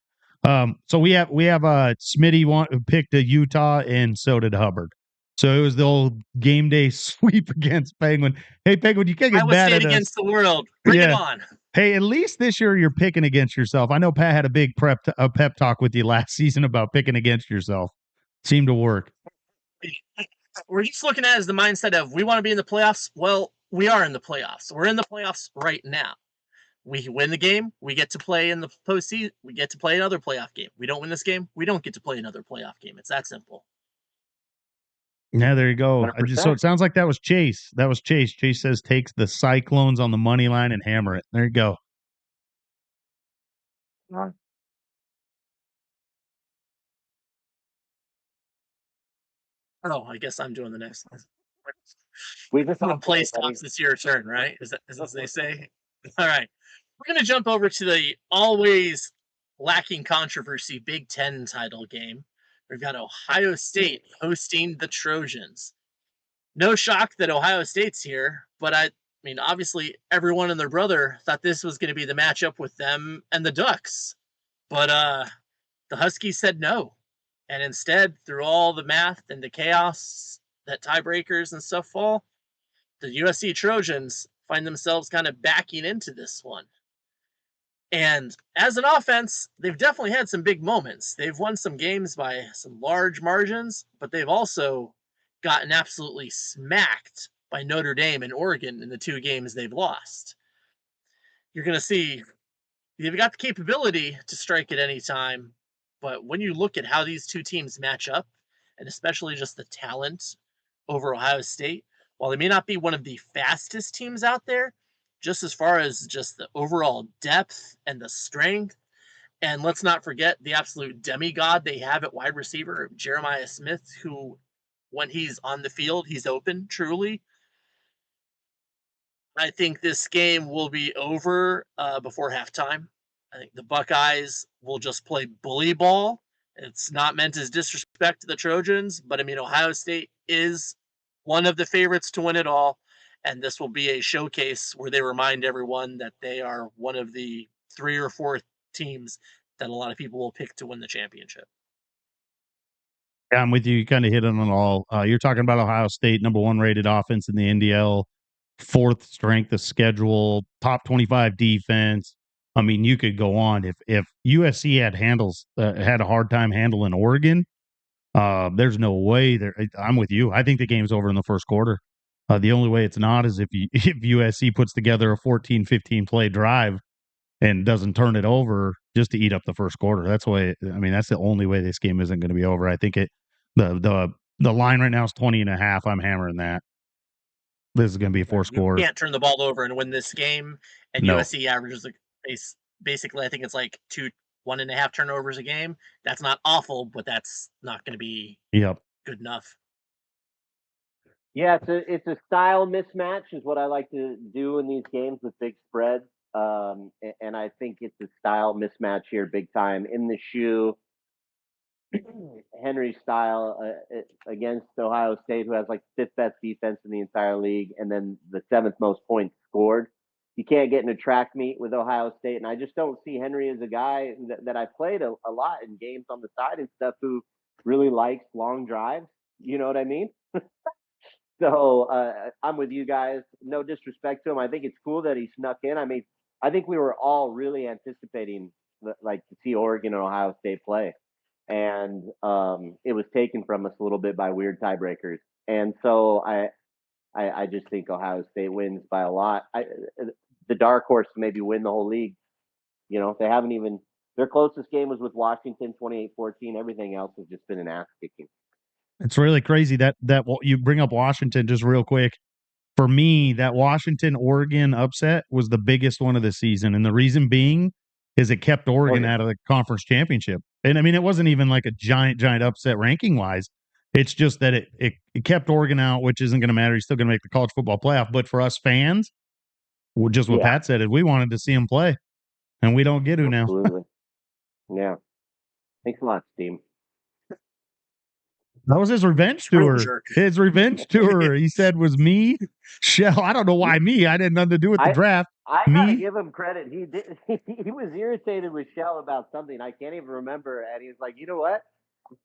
So we have Smitty picked a Utah, and so did Hubbard. So it was the old game day sweep against Penguin. Hey, Penguin, you can't get Iowa mad State at us. against the world. Bring it Yeah. on. Hey, at least this year you're picking against yourself. I know Pat had a big pep talk with you last season about picking against yourself. Seemed to work. We're just looking at it as the mindset of we want to be in the playoffs. Well, we are in the playoffs. We're in the playoffs right now. We win the game, we get to play in the postseason. We get to play another playoff game. We don't win this game, we don't get to play another playoff game. It's that simple. Yeah, there you go. So 100%. it sounds like that was Chase. That was Chase. Chase says takes the Cyclones on the money line and hammer it. There you go. Oh, I guess I'm doing the next one. We just When all play play, stops, it's your turn, right? Is that as they say? All right. We're gonna jump over to the always lacking controversy Big Ten title game. We've got Ohio State hosting the Trojans. No shock that Ohio State's here, but I mean, obviously, everyone and their brother thought this was going to be the matchup with them and the Ducks. But the Huskies said no. And instead, through all the math and the chaos that tiebreakers and stuff fall, the USC Trojans find themselves kind of backing into this one. And as an offense, they've definitely had some big moments. They've won some games by some large margins, but they've also gotten absolutely smacked by Notre Dame and Oregon in the two games they've lost. You're going to see they've got the capability to strike at any time, but when you look at how these two teams match up, and especially just the talent over Ohio State, while they may not be one of the fastest teams out there, just as far as just the overall depth and the strength, and let's not forget the absolute demigod they have at wide receiver, Jeremiah Smith, who, when he's on the field, he's open, truly. I think this game will be over before halftime. I think the Buckeyes will just play bully ball. It's not meant as disrespect to the Trojans, but I mean, Ohio State is one of the favorites to win it all. And this will be a showcase where they remind everyone that they are one of the three or four teams that a lot of people will pick to win the championship. Yeah, I'm with you. You kind of hit on it all. You're talking about Ohio State, number one rated offense in the NDL, fourth strength of schedule, top 25 defense. I mean, you could go on. If USC had a hard time handling Oregon, there's no way there. I'm with you. I think the game's over in the first quarter. The only way it's not is if if USC puts together a 14, 15 play drive and doesn't turn it over just to eat up the first quarter. That's the only way this game isn't going to be over. I think the line right now is 20.5. I'm hammering that. This is going to be a four You score. can't turn the ball over and win this game. And No. USC averages basically, I think it's like 1.5 turnovers a game. That's not awful, but that's not going to be Yep. good enough. Yeah, it's a style mismatch is what I like to do in these games with big spreads. And I think it's a style mismatch here, big time in the shoe. Henry's style against Ohio State, who has like fifth best defense in the entire league, and then the seventh most points scored. You can't get in a track meet with Ohio State, and I just don't see Henry as a guy that I played a lot in games on the side and stuff who really likes long drives. You know what I mean? So I'm with you guys. No disrespect to him. I think it's cool that he snuck in. I mean, I think we were all really anticipating like to see Oregon and Ohio State play, and it was taken from us a little bit by weird tiebreakers. And so I just think Ohio State wins by a lot. The dark horse to maybe win the whole league. You know, they haven't even their closest game was with Washington, 28-14. Everything else has just been an ass kicking. It's really crazy that you bring up Washington just real quick. For me, that Washington Oregon upset was the biggest one of the season, and the reason being is it kept Oregon out of the conference championship. And I mean, it wasn't even like a giant upset ranking wise. It's just that it kept Oregon out, which isn't going to matter. He's still going to make the college football playoff. But for us fans, well, just what Pat said is we wanted to see him play, and we don't get to now. Absolutely. Yeah. Thanks a lot, Steve. That was his revenge Real tour. jerk. His revenge tour, he said, was me, Shell. I don't know why me. I didn't nothing to do with the draft. I gotta Me, give him credit. He did. He was irritated with Shell about something. I can't even remember. And he was like, "You know what? I'm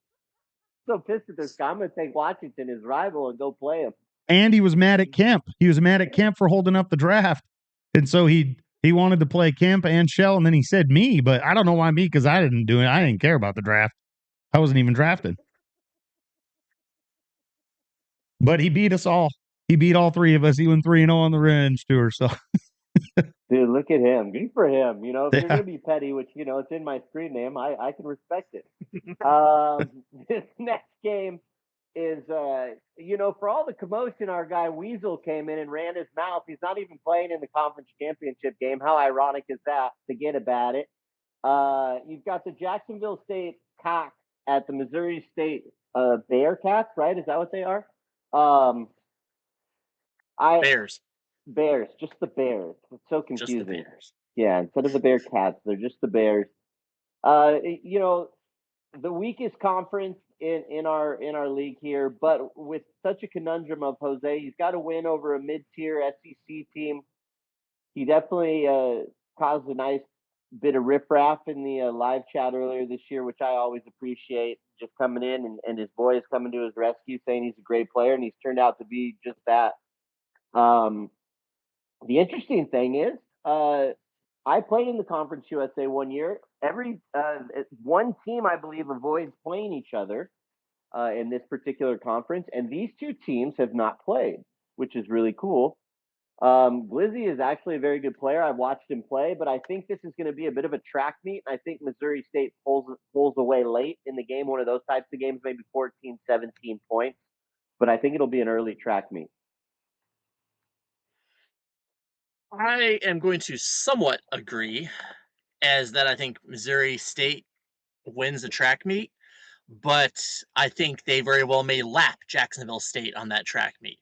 so pissed at this guy. I'm gonna take Washington, his rival, and go play him." and he was mad at Kemp. He was mad at Kemp for holding up the draft, and so he wanted to play Kemp and Shell, and then he said me, but I don't know why me because I didn't do it. I didn't care about the draft. I wasn't even drafted. But he beat us all. He beat all three of us. He went 3-0 on the revenge tour. So, Dude, look at him. Good for him. You know, if you're yeah. gonna be petty, which you know it's in my screen name, I can respect it. This next game is you know, for all the commotion, our guy Weasel came in and ran his mouth. He's not even playing in the conference championship game. How ironic is that? Forget about it. You've got the Jacksonville State Cock at the Missouri State Bearcats, right? Is that what they are? Um, I Bears. Bears, just the Bears. It's so Just the confusing. Bears. Yeah, instead of the Bearcats, they're just the Bears. You know, the weakest conference in our league here, but with such a conundrum of Jose, he's got to win over a mid-tier SEC team. He definitely caused a nice bit of riffraff in the live chat earlier this year, which I always appreciate. Just coming in and his boys coming to his rescue, saying he's a great player, and he's turned out to be just that. The interesting thing is, I played in the Conference USA one year. Every one team, I believe, avoids playing each other in this particular conference, and these two teams have not played, which is really cool. Glizzy is actually a very good player. I've watched him play, but I think this is going to be a bit of a track meet. I think Missouri State pulls away late in the game, one of those types of games, maybe 14, 17 points. But I think it'll be an early track meet. I am going to somewhat agree, as that I think Missouri State wins the track meet, but I think they very well may lap Jacksonville State on that track meet.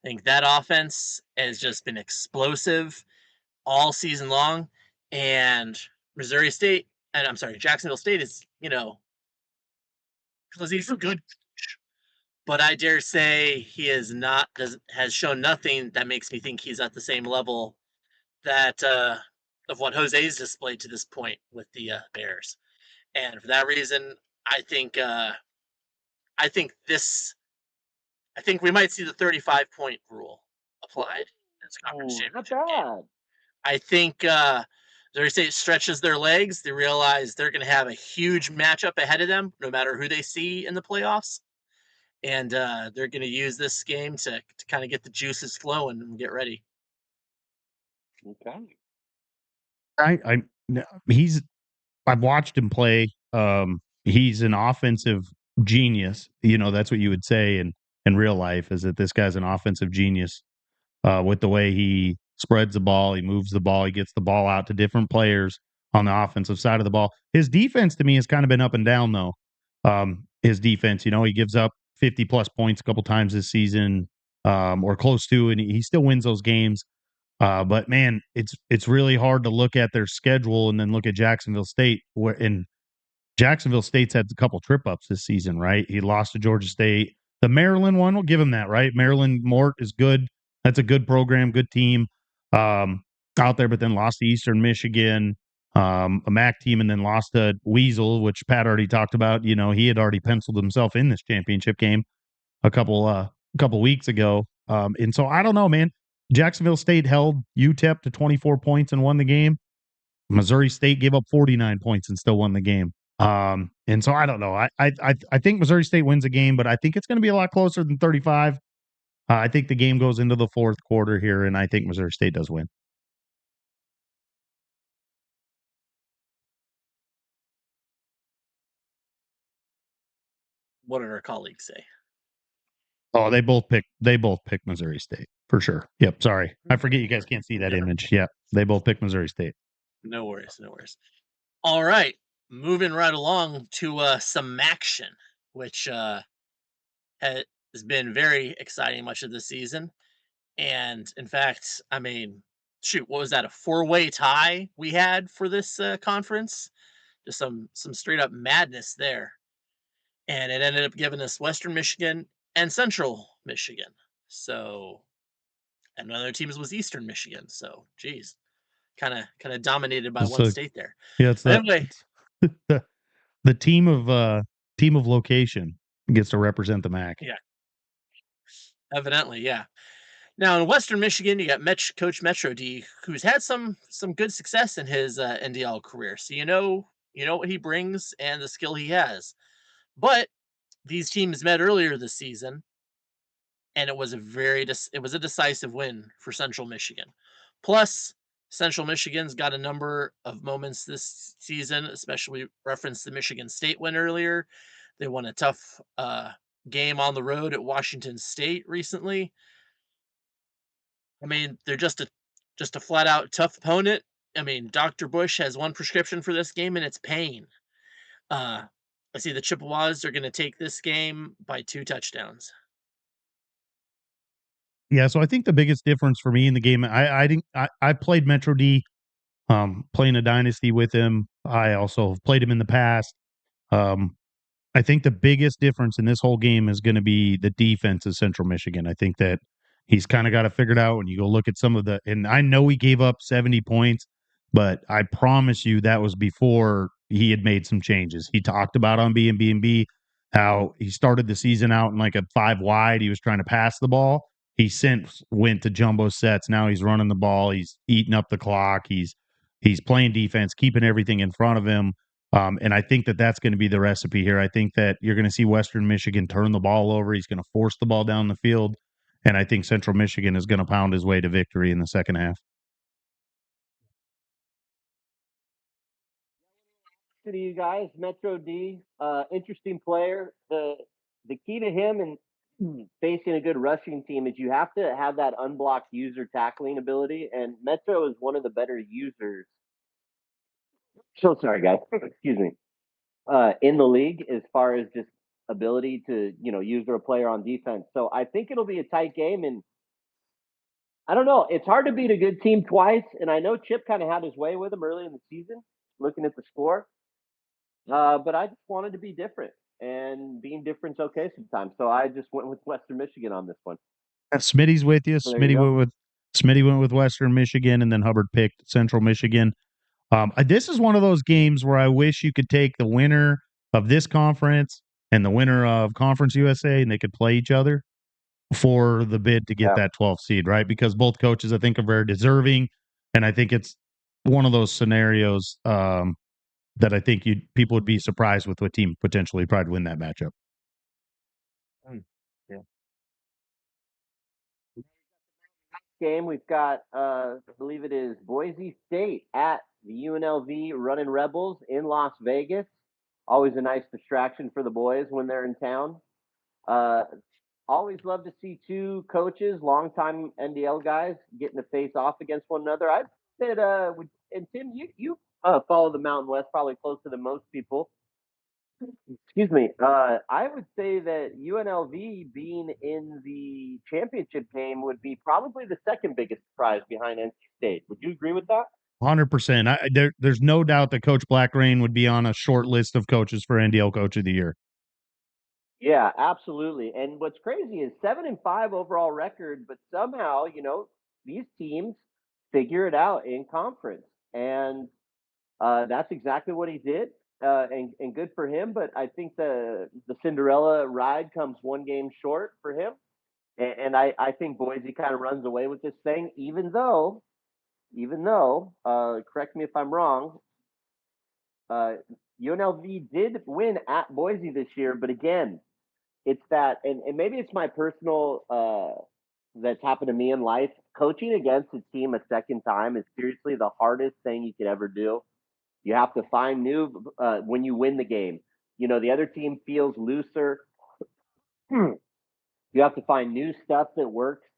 I think that offense has just been explosive all season long, and Missouri State, and I'm sorry, Jacksonville State is, you know, because he's a good coach, but I dare say he has shown nothing that makes me think he's at the same level that of what Jose's displayed to this point with the Bears. And for that reason, I think I think this I think we might see the 35-point rule applied in this conference Not championship game. bad. I think Missouri State stretches their legs. They realize they're going to have a huge matchup ahead of them, no matter who they see in the playoffs, and they're going to use this game to kind of get the juices flowing and get ready. Okay. He's I've watched him play. He's an offensive genius. You know, that's what you would say in real life is that this guy's an offensive genius with the way he spreads the ball, he moves the ball, he gets the ball out to different players on the offensive side of the ball. His defense to me has kind of been up and down though. His defense, he gives up 50 plus points a couple times this season, or close to, and he still wins those games. But man, it's really hard to look at their schedule and then look at Jacksonville State, where in Jacksonville State's had a couple trip ups this season, right? He lost to Georgia State. The Maryland one, we'll give him that, right? Maryland Mort is good. That's a good program, good team out there, but then lost to Eastern Michigan, a MAC team, and then lost to Weasel, which Pat already talked about. He had already penciled himself in this championship game a couple weeks ago. And so I don't know, man. Jacksonville State held UTEP to 24 points and won the game. Missouri State gave up 49 points and still won the game. And so I don't know. I think Missouri State wins the game, but I think it's going to be a lot closer than 35. I think the game goes into the fourth quarter here, and I think Missouri State does win. What did our colleagues say? Oh, they both pick Missouri State for sure. Yep. Sorry, I forget you guys can't see that image. Yep, they both pick Missouri State. No worries, no worries. All right, moving right along to some action, which has been very exciting much of the season. And in fact, I mean, shoot, what was that? A four-way tie we had for this conference? Just some straight up madness there. And it ended up giving us Western Michigan and Central Michigan. So, and another teams was Eastern Michigan. So, geez, kind of dominated by one state there. Yeah, it's But anyway, the team of location gets to represent the MAC. yeah, evidently, yeah. Now in Western Michigan, you got Coach Metro D, who's had some good success in his NDL career. So you know what he brings and the skill he has. But these teams met earlier this season, and it was a decisive win for Central Michigan. Plus, Central Michigan's got a number of moments this season, especially referenced the Michigan State win earlier. They won a tough game on the road at Washington State recently. I mean, they're just a flat out tough opponent. I mean, Dr. Bush has one prescription for this game, and it's pain. Uh, I see the Chippewas are going to take this game by 2 touchdowns. Yeah, so I think the biggest difference for me in the game, I played Metro D, playing a dynasty with him. I also have played him in the past. Um, I think the biggest difference in this whole game is going to be the defense of Central Michigan. I think that he's kind of got it figured out when you go look at some of and I know he gave up 70 points, but I promise you that was before he had made some changes. He talked about on B&B how he started the season out in like a 5 wide. He was trying to pass the ball. He since went to jumbo sets. Now he's running the ball. He's eating up the clock. He's playing defense, keeping everything in front of him. And I think that that's going to be the recipe here. I think that you're going to see Western Michigan turn the ball over. He's going to force the ball down the field. And I think Central Michigan is going to pound his way to victory in the second half. To you guys, Metro D, interesting player. The key to him and facing a good rushing team is you have to have that unblocked user tackling ability, and Metro is one of the better users. So sorry, guys. Excuse me. In the league, as far as just ability to use their player on defense. So I think it'll be a tight game, and I don't know. It's hard to beat a good team twice, and I know Chip kind of had his way with him early in the season, looking at the score. But I just wanted to be different, and being different's okay sometimes. So I just went with Western Michigan on this one. Smitty's with you. So there you go. Smitty went with Western Michigan, and then Hubbard picked Central Michigan. This is one of those games where I wish you could take the winner of this conference and the winner of Conference USA, and they could play each other for the bid to get that 12th seed, right? Because both coaches, I think, are very deserving, and I think it's one of those scenarios that I think people would be surprised with what team potentially probably win that matchup. Yeah. Game we've got, I believe it is Boise State at the UNLV Running Rebels in Las Vegas. Always a nice distraction for the boys when they're in town. Always love to see two coaches, longtime NDL guys, getting to face off against one another. I said, and Tim, follow the Mountain West probably closer than most people. Excuse me. I would say that UNLV being in the championship game would be probably the second biggest surprise behind NC State. Would you agree with that? 100%. There's no doubt that Coach Blackrain would be on a short list of coaches for NDL Coach of the Year. Yeah, absolutely. And what's crazy is 7-5 overall record, but somehow, these teams figure it out in conference. And that's exactly what he did. And good for him. But I think the Cinderella ride comes one game short for him. And I think Boise kind of runs away with this thing, even though, correct me if I'm wrong, uh, UNLV did win at Boise this year, but again, it's that, and maybe it's my personal that's happened to me in life. Coaching against a team a second time is seriously the hardest thing you could ever do. You have to find new when you win the game. The other team feels looser. You have to find new stuff that works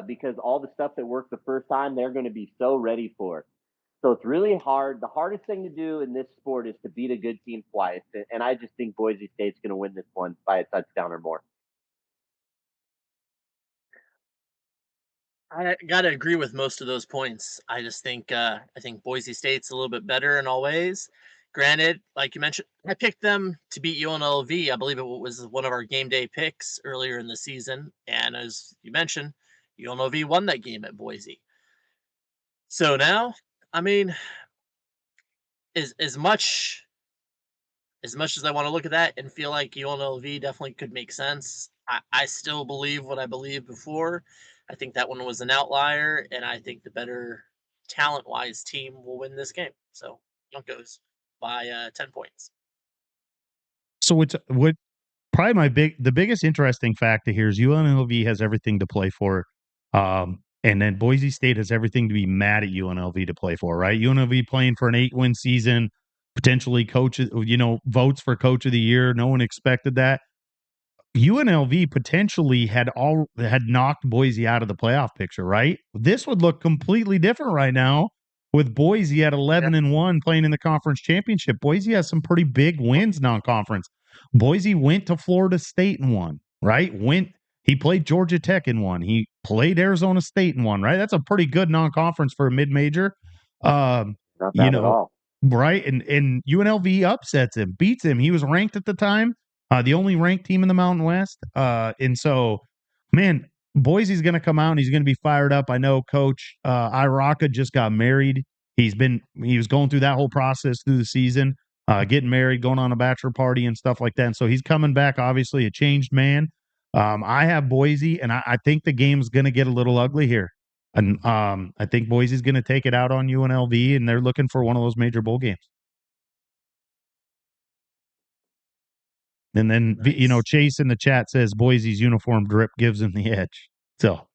because all the stuff that worked the first time, they're going to be so ready for. So it's really hard. The hardest thing to do in this sport is to beat a good team twice. And I just think Boise State's going to win this one by a touchdown or more. I gotta agree with most of those points. I think Boise State's a little bit better in all ways. Granted, like you mentioned, I picked them to beat UNLV. I believe it was one of our game day picks earlier in the season, and as you mentioned, UNLV won that game at Boise. So now, I mean, as much as I want to look at that and feel like UNLV definitely could make sense, I still believe what I believed before. I think that one was an outlier, and I think the better talent wise team will win this game. So Broncos by 10 points. So it's what probably the biggest interesting factor here is UNLV has everything to play for. And then Boise State has everything to be mad at UNLV to play for, right? UNLV playing for an 8-win season, potentially votes for coach of the year. No one expected that. UNLV potentially had knocked Boise out of the playoff picture, right? This would look completely different right now with Boise at 11-1 playing in the conference championship. Boise has some pretty big wins non-conference. Boise went to Florida State and won, right? He played Georgia Tech and won. He played Arizona State and won, right? That's a pretty good non-conference for a mid-major. Not You bad at know, all. right? And UNLV upsets him, beats him. He was ranked at the time, the only ranked team in the Mountain West. And so, man, Boise's going to come out and he's going to be fired up. I know Coach Iraka just got married. He was going through that whole process through the season, getting married, going on a bachelor party and stuff like that. And so he's coming back, obviously a changed man. I have Boise, and I think the game's going to get a little ugly here. And I think Boise's going to take it out on UNLV, and they're looking for one of those major bowl games. And then, Nice. Chase in the chat says Boise's uniform drip gives him the edge. So,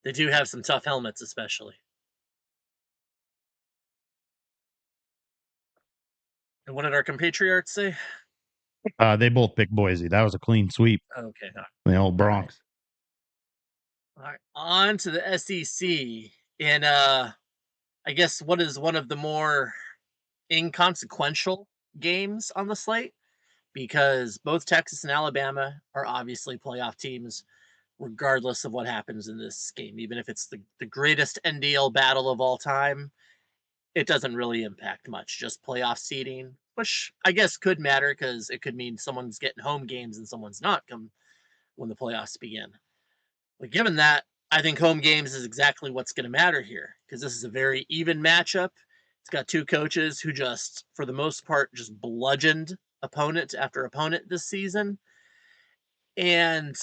They do have some tough helmets, especially. And what did our compatriots say? they both picked Boise. That was a clean sweep. Okay. The old Bronx. All right. On to the SEC. And I guess what is one of the more inconsequential games on the slate, because both Texas and Alabama are obviously playoff teams, regardless of what happens in this game. Even if it's the greatest NDL battle of all time, it doesn't really impact much. Just playoff seeding, which I guess could matter because it could mean someone's getting home games and someone's not come when the playoffs begin. But given that, I think home games is exactly what's going to matter here because this is a very even matchup. It's got two coaches who just, for the most part, just bludgeoned opponent after opponent this season. And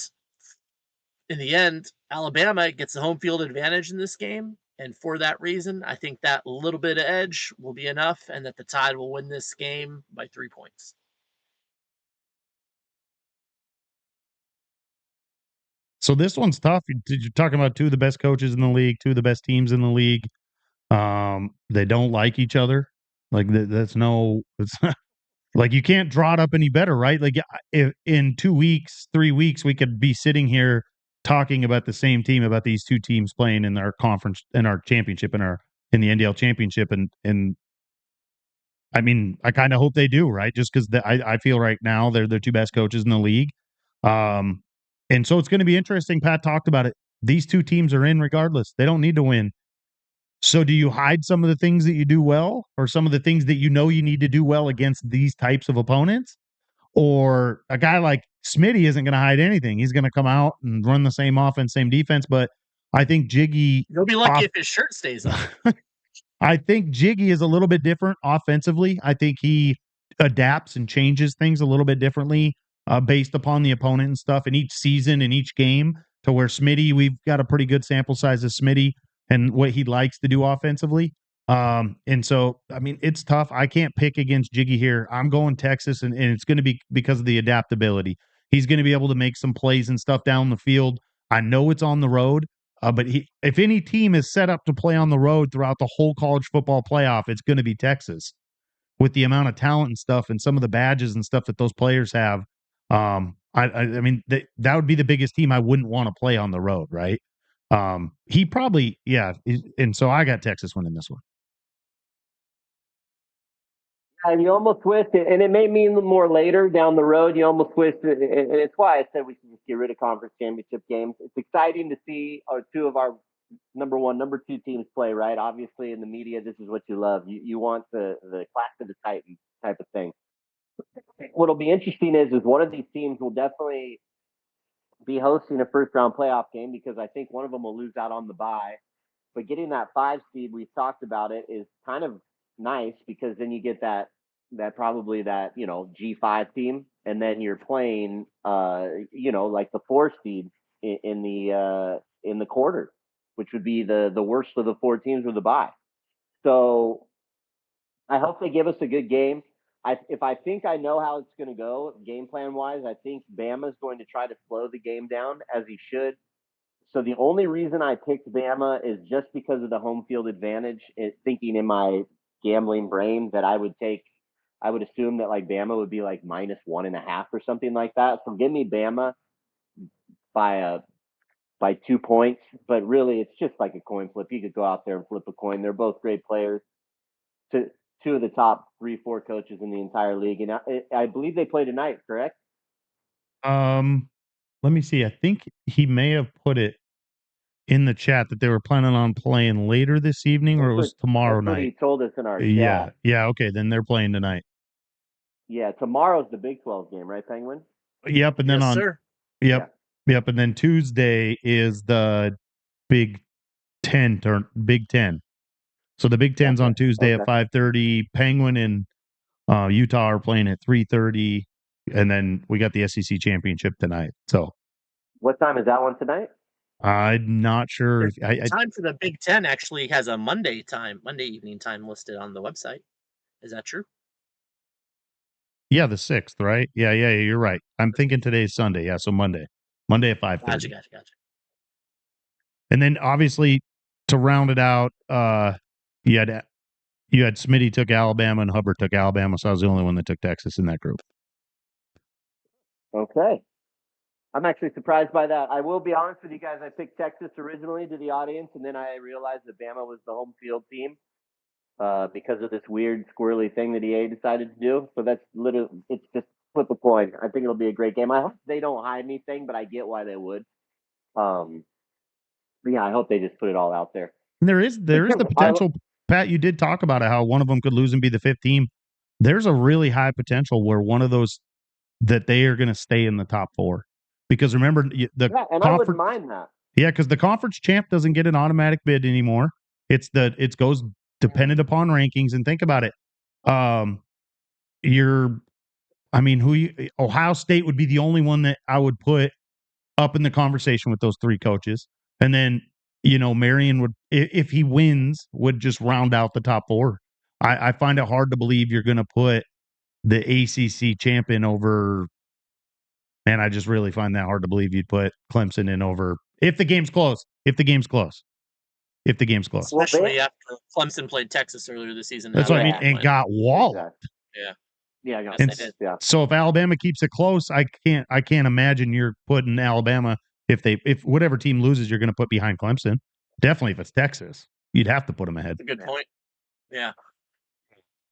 in the end, Alabama gets the home field advantage in this game. And for that reason, I think that little bit of edge will be enough and that the Tide will win this game by 3 points. So this one's tough. You're talking about two of the best coaches in the league, two of the best teams in the league. They don't like each other. Like that's no, it's like you can't draw it up any better, right? Like if in 2 weeks, 3 weeks, we could be sitting here talking about the same team, about these two teams playing in our conference, in our championship, in our in the NDL championship, and I mean, I kind of hope they do, right? Just because I feel right now they're the two best coaches in the league. Um, and so it's going to be interesting. Pat talked about it. These two teams are in regardless. They don't need to win. So do you hide some of the things that you do well, or some of the things that you know you need to do well against these types of opponents? Or a guy like Smitty isn't going to hide anything. He's going to come out and run the same offense, same defense. But I think Jiggy You'll be lucky if his shirt stays on. I think Jiggy is a little bit different offensively. I think he adapts and changes things a little bit differently based upon the opponent and stuff in each season, in each game, to where Smitty, we've got a pretty good sample size of Smitty and what he likes to do offensively. And so, I mean, it's tough. I can't pick against Jiggy here. I'm going Texas, and it's going to be because of the adaptability. He's going to be able to make some plays and stuff down the field. I know it's on the road, but if any team is set up to play on the road throughout the whole college football playoff, it's going to be Texas with the amount of talent and stuff and some of the badges and stuff that those players have. I mean, that would be the biggest team I wouldn't want to play on the road, right? He probably, yeah. And so I got Texas winning this one. And you almost wish it, and it may mean more later down the road. You almost wish it, and it's why I said we should just get rid of conference championship games. It's exciting to see two of our number one, number two teams play, right? Obviously, in the media, this is what you love. You want the clash of the Titans type of thing. What'll be interesting is one of these teams will definitely be hosting a first round playoff game because I think one of them will lose out on the bye. But getting that 5 seed, we've talked about it, is kind of nice because then you get that probably that G5 team, and then you're playing like the 4 seed in the quarter, which would be the worst of the 4 teams with the bye. So I hope they give us a good game. If I think I know how it's going to go game plan wise, I think Bama's going to try to slow the game down as he should. So the only reason I picked Bama is just because of the home field advantage. Thinking in my gambling brain that I would assume that like Bama would be like -1.5 or something like that. So give me Bama by 2 points, but really it's just like a coin flip. You could go out there and flip a coin. They're both great players. Two of the top 3-4 coaches in the entire league, and I believe they play tonight. Correct? Let me see. I think he may have put it in the chat that they were planning on playing later this evening, or it was tomorrow That's what he night. told us in our Yeah, chat. yeah. Okay, then they're playing tonight. Yeah, tomorrow's the Big 12 game, right, Penguin? Yep, and then Yes, on sir. yep, yep, and then Tuesday is the Big 10 turn. Big 10. So the Big 10's on Tuesday at 5:30. Penguin and Utah are playing at 3:30, and then we got the SEC championship tonight. So What time is that one tonight? I'm not sure. The time for the Big Ten actually has a Monday evening time listed on the website. Is that true? Yeah, the 6th, right? Yeah, you're right. I'm thinking today's Sunday. Yeah, so Monday at 5:30. Gotcha. And then obviously to round it out, you had Smitty took Alabama and Hubbard took Alabama, so I was the only one that took Texas in that group. Okay. I'm actually surprised by that. I will be honest with you guys. I picked Texas originally to the audience, and then I realized that Bama was the home field team because of this weird squirrely thing that EA decided to do. So that's literally, it's just flip a coin. I think it'll be a great game. I hope they don't hide anything, but I get why they would. But yeah, I hope they just put it all out there. And there is the potential, Pat, you did talk about it, how one of them could lose and be the 5th team. There's a really high potential where one of those that they are going to stay in the top 4. Because remember, I wouldn't mind that. Yeah, because the conference champ doesn't get an automatic bid anymore. It goes dependent upon rankings. And think about it. Ohio State would be the only one that I would put up in the conversation with those 3 coaches. And then, Marion would, if he wins, would just round out the top 4. I find it hard to believe you're going to put the ACC champion over. And I just really find that hard to believe you'd put Clemson in over if the game's close. Especially after Clemson played Texas earlier this season. That's what I mean, and got walloped. Yeah. Yeah, yeah. So if Alabama keeps it close, I can't imagine you're putting Alabama if whatever team loses, you're going to put behind Clemson. Definitely if it's Texas. You'd have to put them ahead. That's a good point. Yeah.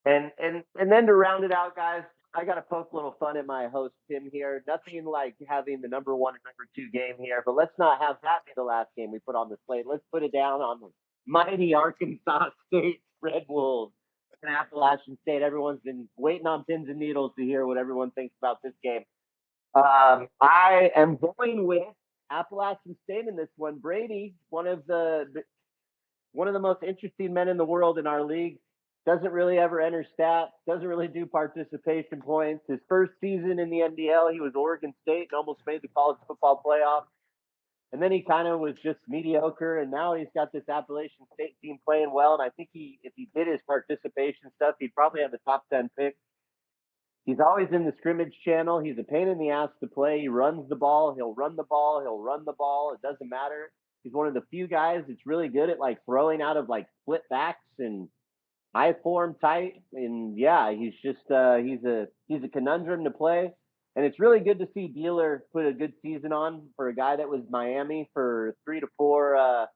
And then to round it out, guys, I got to poke a little fun at my host Tim here. Nothing like having the number 1 and number 2 game here, but let's not have that be the last game we put on the slate. Let's put it down on the mighty Arkansas State Red Wolves and Appalachian State. Everyone's been waiting on pins and needles to hear what everyone thinks about this game. I am going with Appalachian State in this one. Brady, one of the most interesting men in the world in our league, doesn't really ever enter stats, doesn't really do participation points. His first season in the NDL, he was Oregon State and almost made the college football playoff. And then he kind of was just mediocre, and now he's got this Appalachian State team playing well. And I think if he did his participation stuff, he'd probably have the top 10 pick. He's always in the scrimmage channel. He's a pain in the ass to play. He runs the ball. He'll run the ball. He'll run the ball. It doesn't matter. He's one of the few guys that's really good at like throwing out of like split backs and high form tight. And yeah, he's just he's a conundrum to play. And it's really good to see Dealer put a good season on for a guy that was Miami for 3 to 4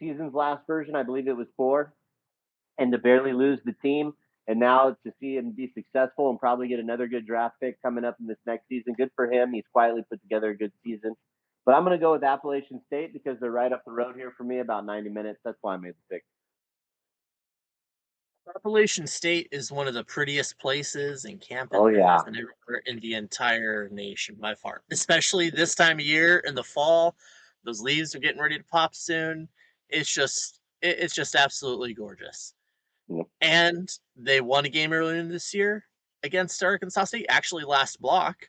seasons last version. I believe it was 4, and to barely lose the team. And now to see him be successful and probably get another good draft pick coming up in this next season, good for him. He's quietly put together a good season. But I'm going to go with Appalachian State because they're right up the road here for me, about 90 minutes. That's why I made the pick. Appalachian State is one of the prettiest places and campus and everywhere in the entire nation by far. Especially this time of year in the fall, those leaves are getting ready to pop soon. It's just absolutely gorgeous. Yep. And they won a game earlier this year against Arkansas State, actually last block.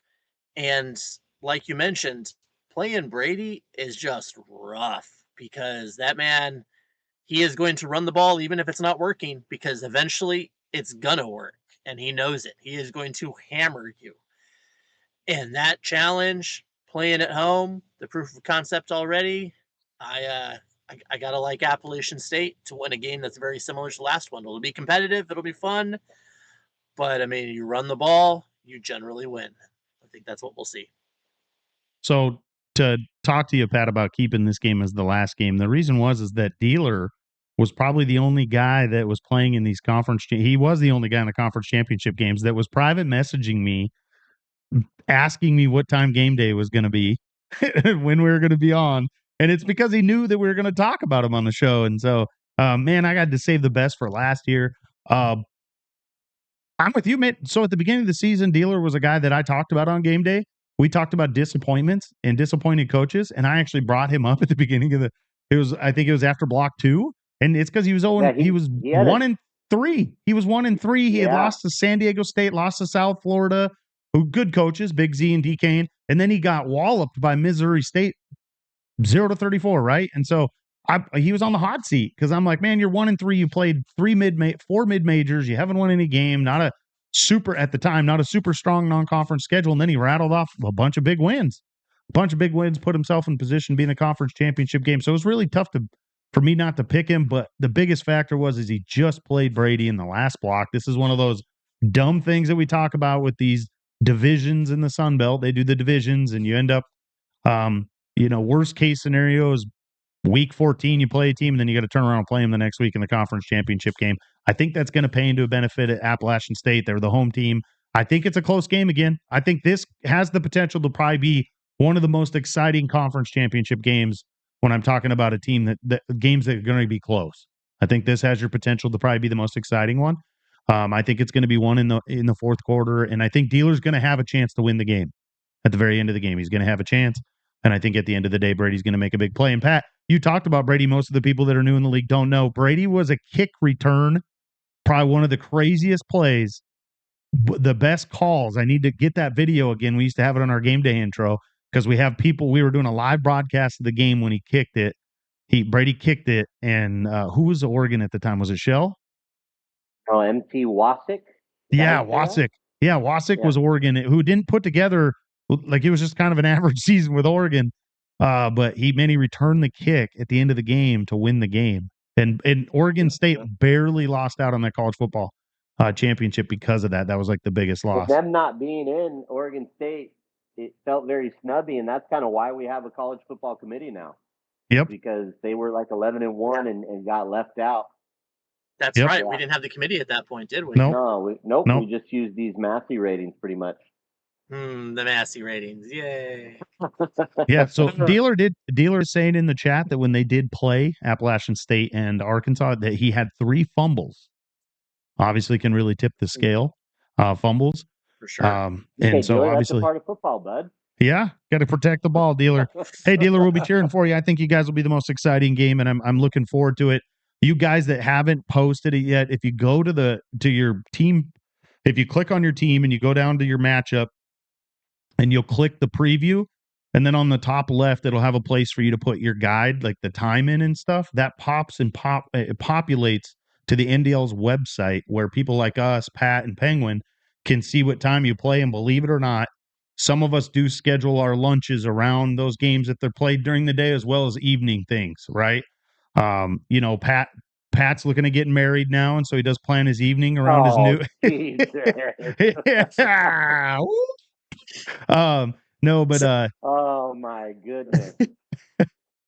And like you mentioned, playing Brady is just rough because that man, he is going to run the ball even if it's not working, because eventually it's gonna work, and he knows it. He is going to hammer you. And that challenge, playing at home, the proof of concept already, I gotta like Appalachian State to win a game that's very similar to the last one. It'll be competitive, it'll be fun, but I mean, you run the ball, you generally win. I think that's what we'll see. So to talk to you, Pat, about keeping this game as the last game, the reason is that Dealer was probably the only guy that was playing in these conference. He was the only guy in the conference championship games that was private messaging me, asking me what time game day was going to be, when we were going to be on. And it's because he knew that we were going to talk about him on the show. And so, man, I got to save the best for last year. I'm with you, mate. So at the beginning of the season, Dealer was a guy that I talked about on game day. We talked about disappointments and disappointed coaches, and I actually brought him up at the beginning of I think it was after block 2, and it's because he was 1-3. He was 1-3. He had lost to San Diego State, lost to South Florida, who good coaches, Big Z and D Kane, and then he got walloped by Missouri State 0-34, right? And so he was on the hot seat because I'm like, man, you're 1-3. You played 4 mid majors. You haven't won any game. Not a super strong non-conference schedule. And then he rattled off a bunch of big wins. Put himself in position to be in the conference championship game. So it was really tough for me not to pick him. But the biggest factor was he just played Brady in the last block. This is one of those dumb things that we talk about with these divisions in the Sun Belt. They do the divisions, and you end up, worst case scenario is week 14, you play a team, and then you got to turn around and play them the next week in the conference championship game. I think that's going to pay into a benefit at Appalachian State. They're the home team. I think it's a close game again. I think this has the potential to probably be one of the most exciting conference championship games when I'm talking about a team that games that are going to be close. I think this has your potential to probably be the most exciting one. I think it's going to be one in the fourth quarter, and I think Dealer's going to have a chance to win the game at the very end of the game. He's going to have a chance, and I think at the end of the day, Brady's going to make a big play. And Pat, you talked about Brady. Most of the people that are new in the league don't know. Brady was a kick return, probably one of the craziest plays, the best calls. I need to get that video again. We used to have it on our game day intro because we have people. We were doing a live broadcast of the game when he kicked it. Brady kicked it, and who was Oregon at the time? Was it Shell? Oh, MT Wasik? Yeah, Wasik. Yeah, Wasik was Oregon, who didn't put together, like, it was just kind of an average season with Oregon. But he returned the kick at the end of the game to win the game. And Oregon State barely lost out on that college football championship because of that. That was like the biggest loss. With them not being in Oregon State, it felt very snubby, and that's kind of why we have a college football committee now. Yep. because they were like 11-1 and got left out. That's Yep. right. We didn't have the committee at that point, did we? Nope. Nope. Nope. We just used these Massey ratings pretty much. The Massey ratings. Yay. Yeah. So Dealer is saying in the chat that when they did play Appalachian State and Arkansas, that he had 3 fumbles. Obviously, can really tip the scale. Fumbles. For sure. Okay, And so Dealer, that's a obviously, part of football, bud. yeah, got to protect the ball, Dealer. Hey, Dealer, we'll be cheering for you. I think you guys will be the most exciting game, and I'm looking forward to it. You guys that haven't posted it yet, if you go to your team, if you click on your team and you go down to your matchup, and you'll click the preview, and then on the top left, it'll have a place for you to put your guide, like the time in and stuff. That it populates to the NDL's website where people like us, Pat and Penguin, can see what time you play. And believe it or not, some of us do schedule our lunches around those games that they're played during the day as well as evening things, right? Pat's looking to get married now, and so he does plan his evening around his new. Yeah. No, but oh my goodness.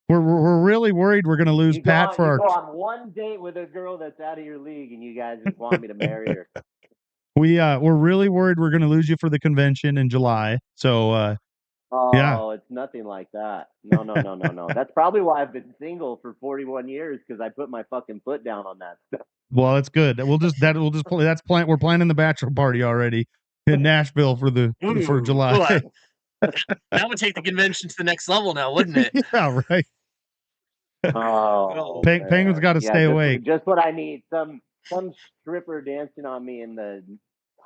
we're really worried we're going to lose Pat for you go on one date with a girl that's out of your league, and you guys just want me to marry her. We're really worried we're going to lose you for the convention in July. So yeah, it's nothing like that. No. That's probably why I've been single for 41 years, because I put my fucking foot down on that stuff. well, that's good. We'll just play. That's plan. We're planning the bachelor party already in Nashville for July. That would take the convention to the next level now, wouldn't it? Yeah, right. Oh, Penguin's got to stay awake. Just what I need. Some stripper dancing on me in the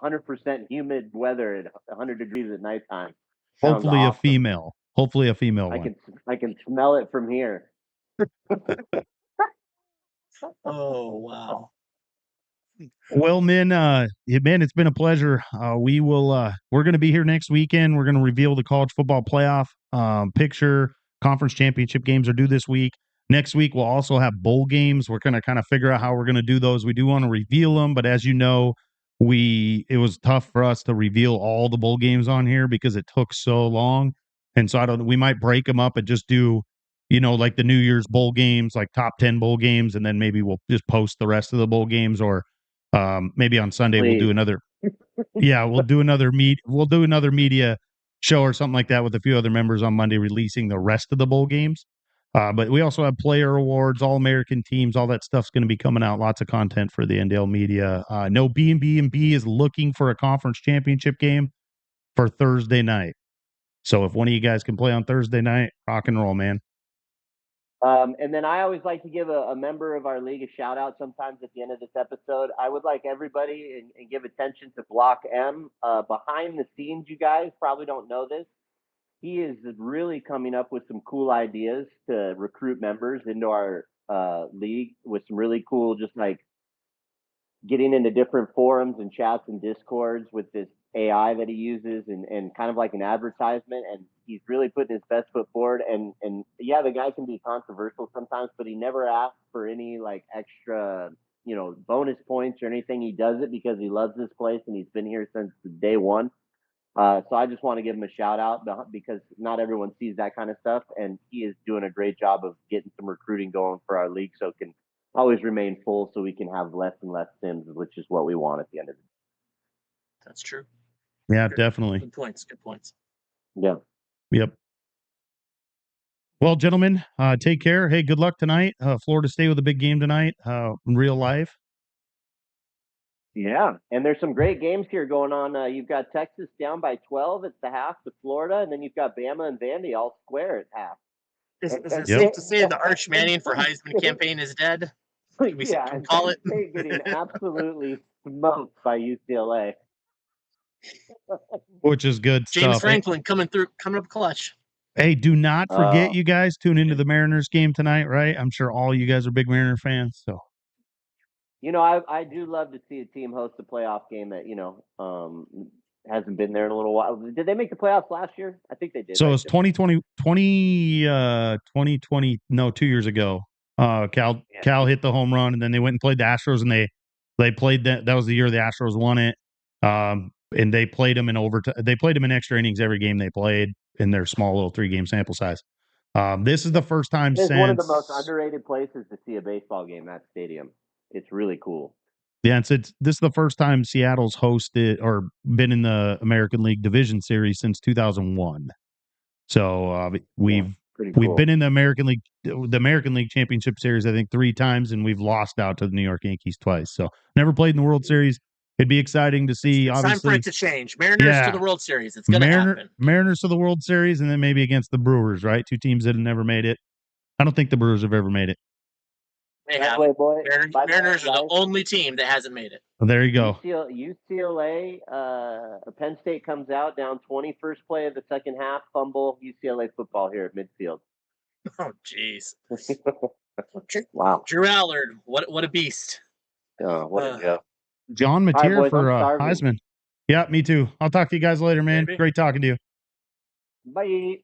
100% humid weather at 100 degrees at nighttime. Hopefully awesome. a female. Hopefully a female one. I can smell it from here. Oh wow. Well, man, it's been a pleasure. We're going to be here next weekend. We're going to reveal the college football playoff picture. Conference championship games are due this week. Next week, we'll also have bowl games. We're going to kind of figure out how we're going to do those. We do want to reveal them, but as you know, it was tough for us to reveal all the bowl games on here because it took so long. And so we might break them up and just do, like the New Year's bowl games, like top 10 bowl games, and then maybe we'll just post the rest of the bowl games, or maybe on Sunday we'll do another. Yeah, we'll do another media show or something like that with a few other members on Monday, releasing the rest of the bowl games. But we also have player awards, All-American teams, all that stuff's going to be coming out. Lots of content for the NDL media. No, B&B is looking for a conference championship game for Thursday night. So if one of you guys can play on Thursday night, rock and roll, man. And then I always like to give a member of our league a shout out sometimes at the end of this episode. I would like everybody and give attention to Block M. Behind the scenes, you guys probably don't know this. He is really coming up with some cool ideas to recruit members into our league with some really cool, just like getting into different forums and chats and discords with this AI that he uses and kind of like an advertisement. And he's really putting his best foot forward. And yeah, the guy can be controversial sometimes, but he never asks for any like extra, bonus points or anything. He does it because he loves this place and he's been here since day one. So I just want to give him a shout out because not everyone sees that kind of stuff, and he is doing a great job of getting some recruiting going for our league, so it can always remain full, so we can have less and less Sims, which is what we want at the end of the day. That's true. Yeah, definitely. Good points. Good points. Yeah. Yep. Well, gentlemen, take care. Hey, good luck tonight. Florida State with a big game tonight in real life. Yeah, and there's some great games here going on. You've got Texas down by 12 at the half to Florida, and then you've got Bama and Vandy all square at half. Is it safe to say the Arch Manning for Heisman campaign is dead? Can we call it? State getting absolutely smoked by UCLA. Which is good stuff. James Franklin coming up clutch. Hey, do not forget, you guys, tune into the Mariners game tonight, right? I'm sure all you guys are big Mariner fans, so. I do love to see a team host a playoff game that, hasn't been there in a little while. Did they make the playoffs last year? I think they did. So it's 2020, 2020, 2 years ago. Cal hit the home run, and then they went and played the Astros, and they played that was the year the Astros won it. And they played them in overtime. They played them in extra innings every game they played in their small little 3-game sample size. This is the first time It's one of the most since underrated places to see a baseball game, that stadium. It's really cool. this is the first time Seattle's hosted or been in the American League Division Series since 2001. So we've Pretty we've cool. been in the American League Championship Series I think 3 times, and we've lost out to the New York Yankees twice. So never played in the World Series. It'd be exciting to see. It's time for Obviously, it to change. Mariners to the World Series. It's going to happen. Mariners to the World Series, and then maybe against the Brewers, right? 2 teams that have never made it. I don't think the Brewers have ever made it. They By the have. way, boy, Mariners are the only team that hasn't made it. Well, there you go. UCLA, Penn State comes out down 20 first play of the second half, fumble, UCLA football here at midfield. Oh, jeez. Wow. Drew Allard, what a beast. Oh, what a joke. John All right, Mateer boys, for I'm starving. Heisman. Yeah, me too. I'll talk to you guys later, man. Maybe. Great talking to you. Bye.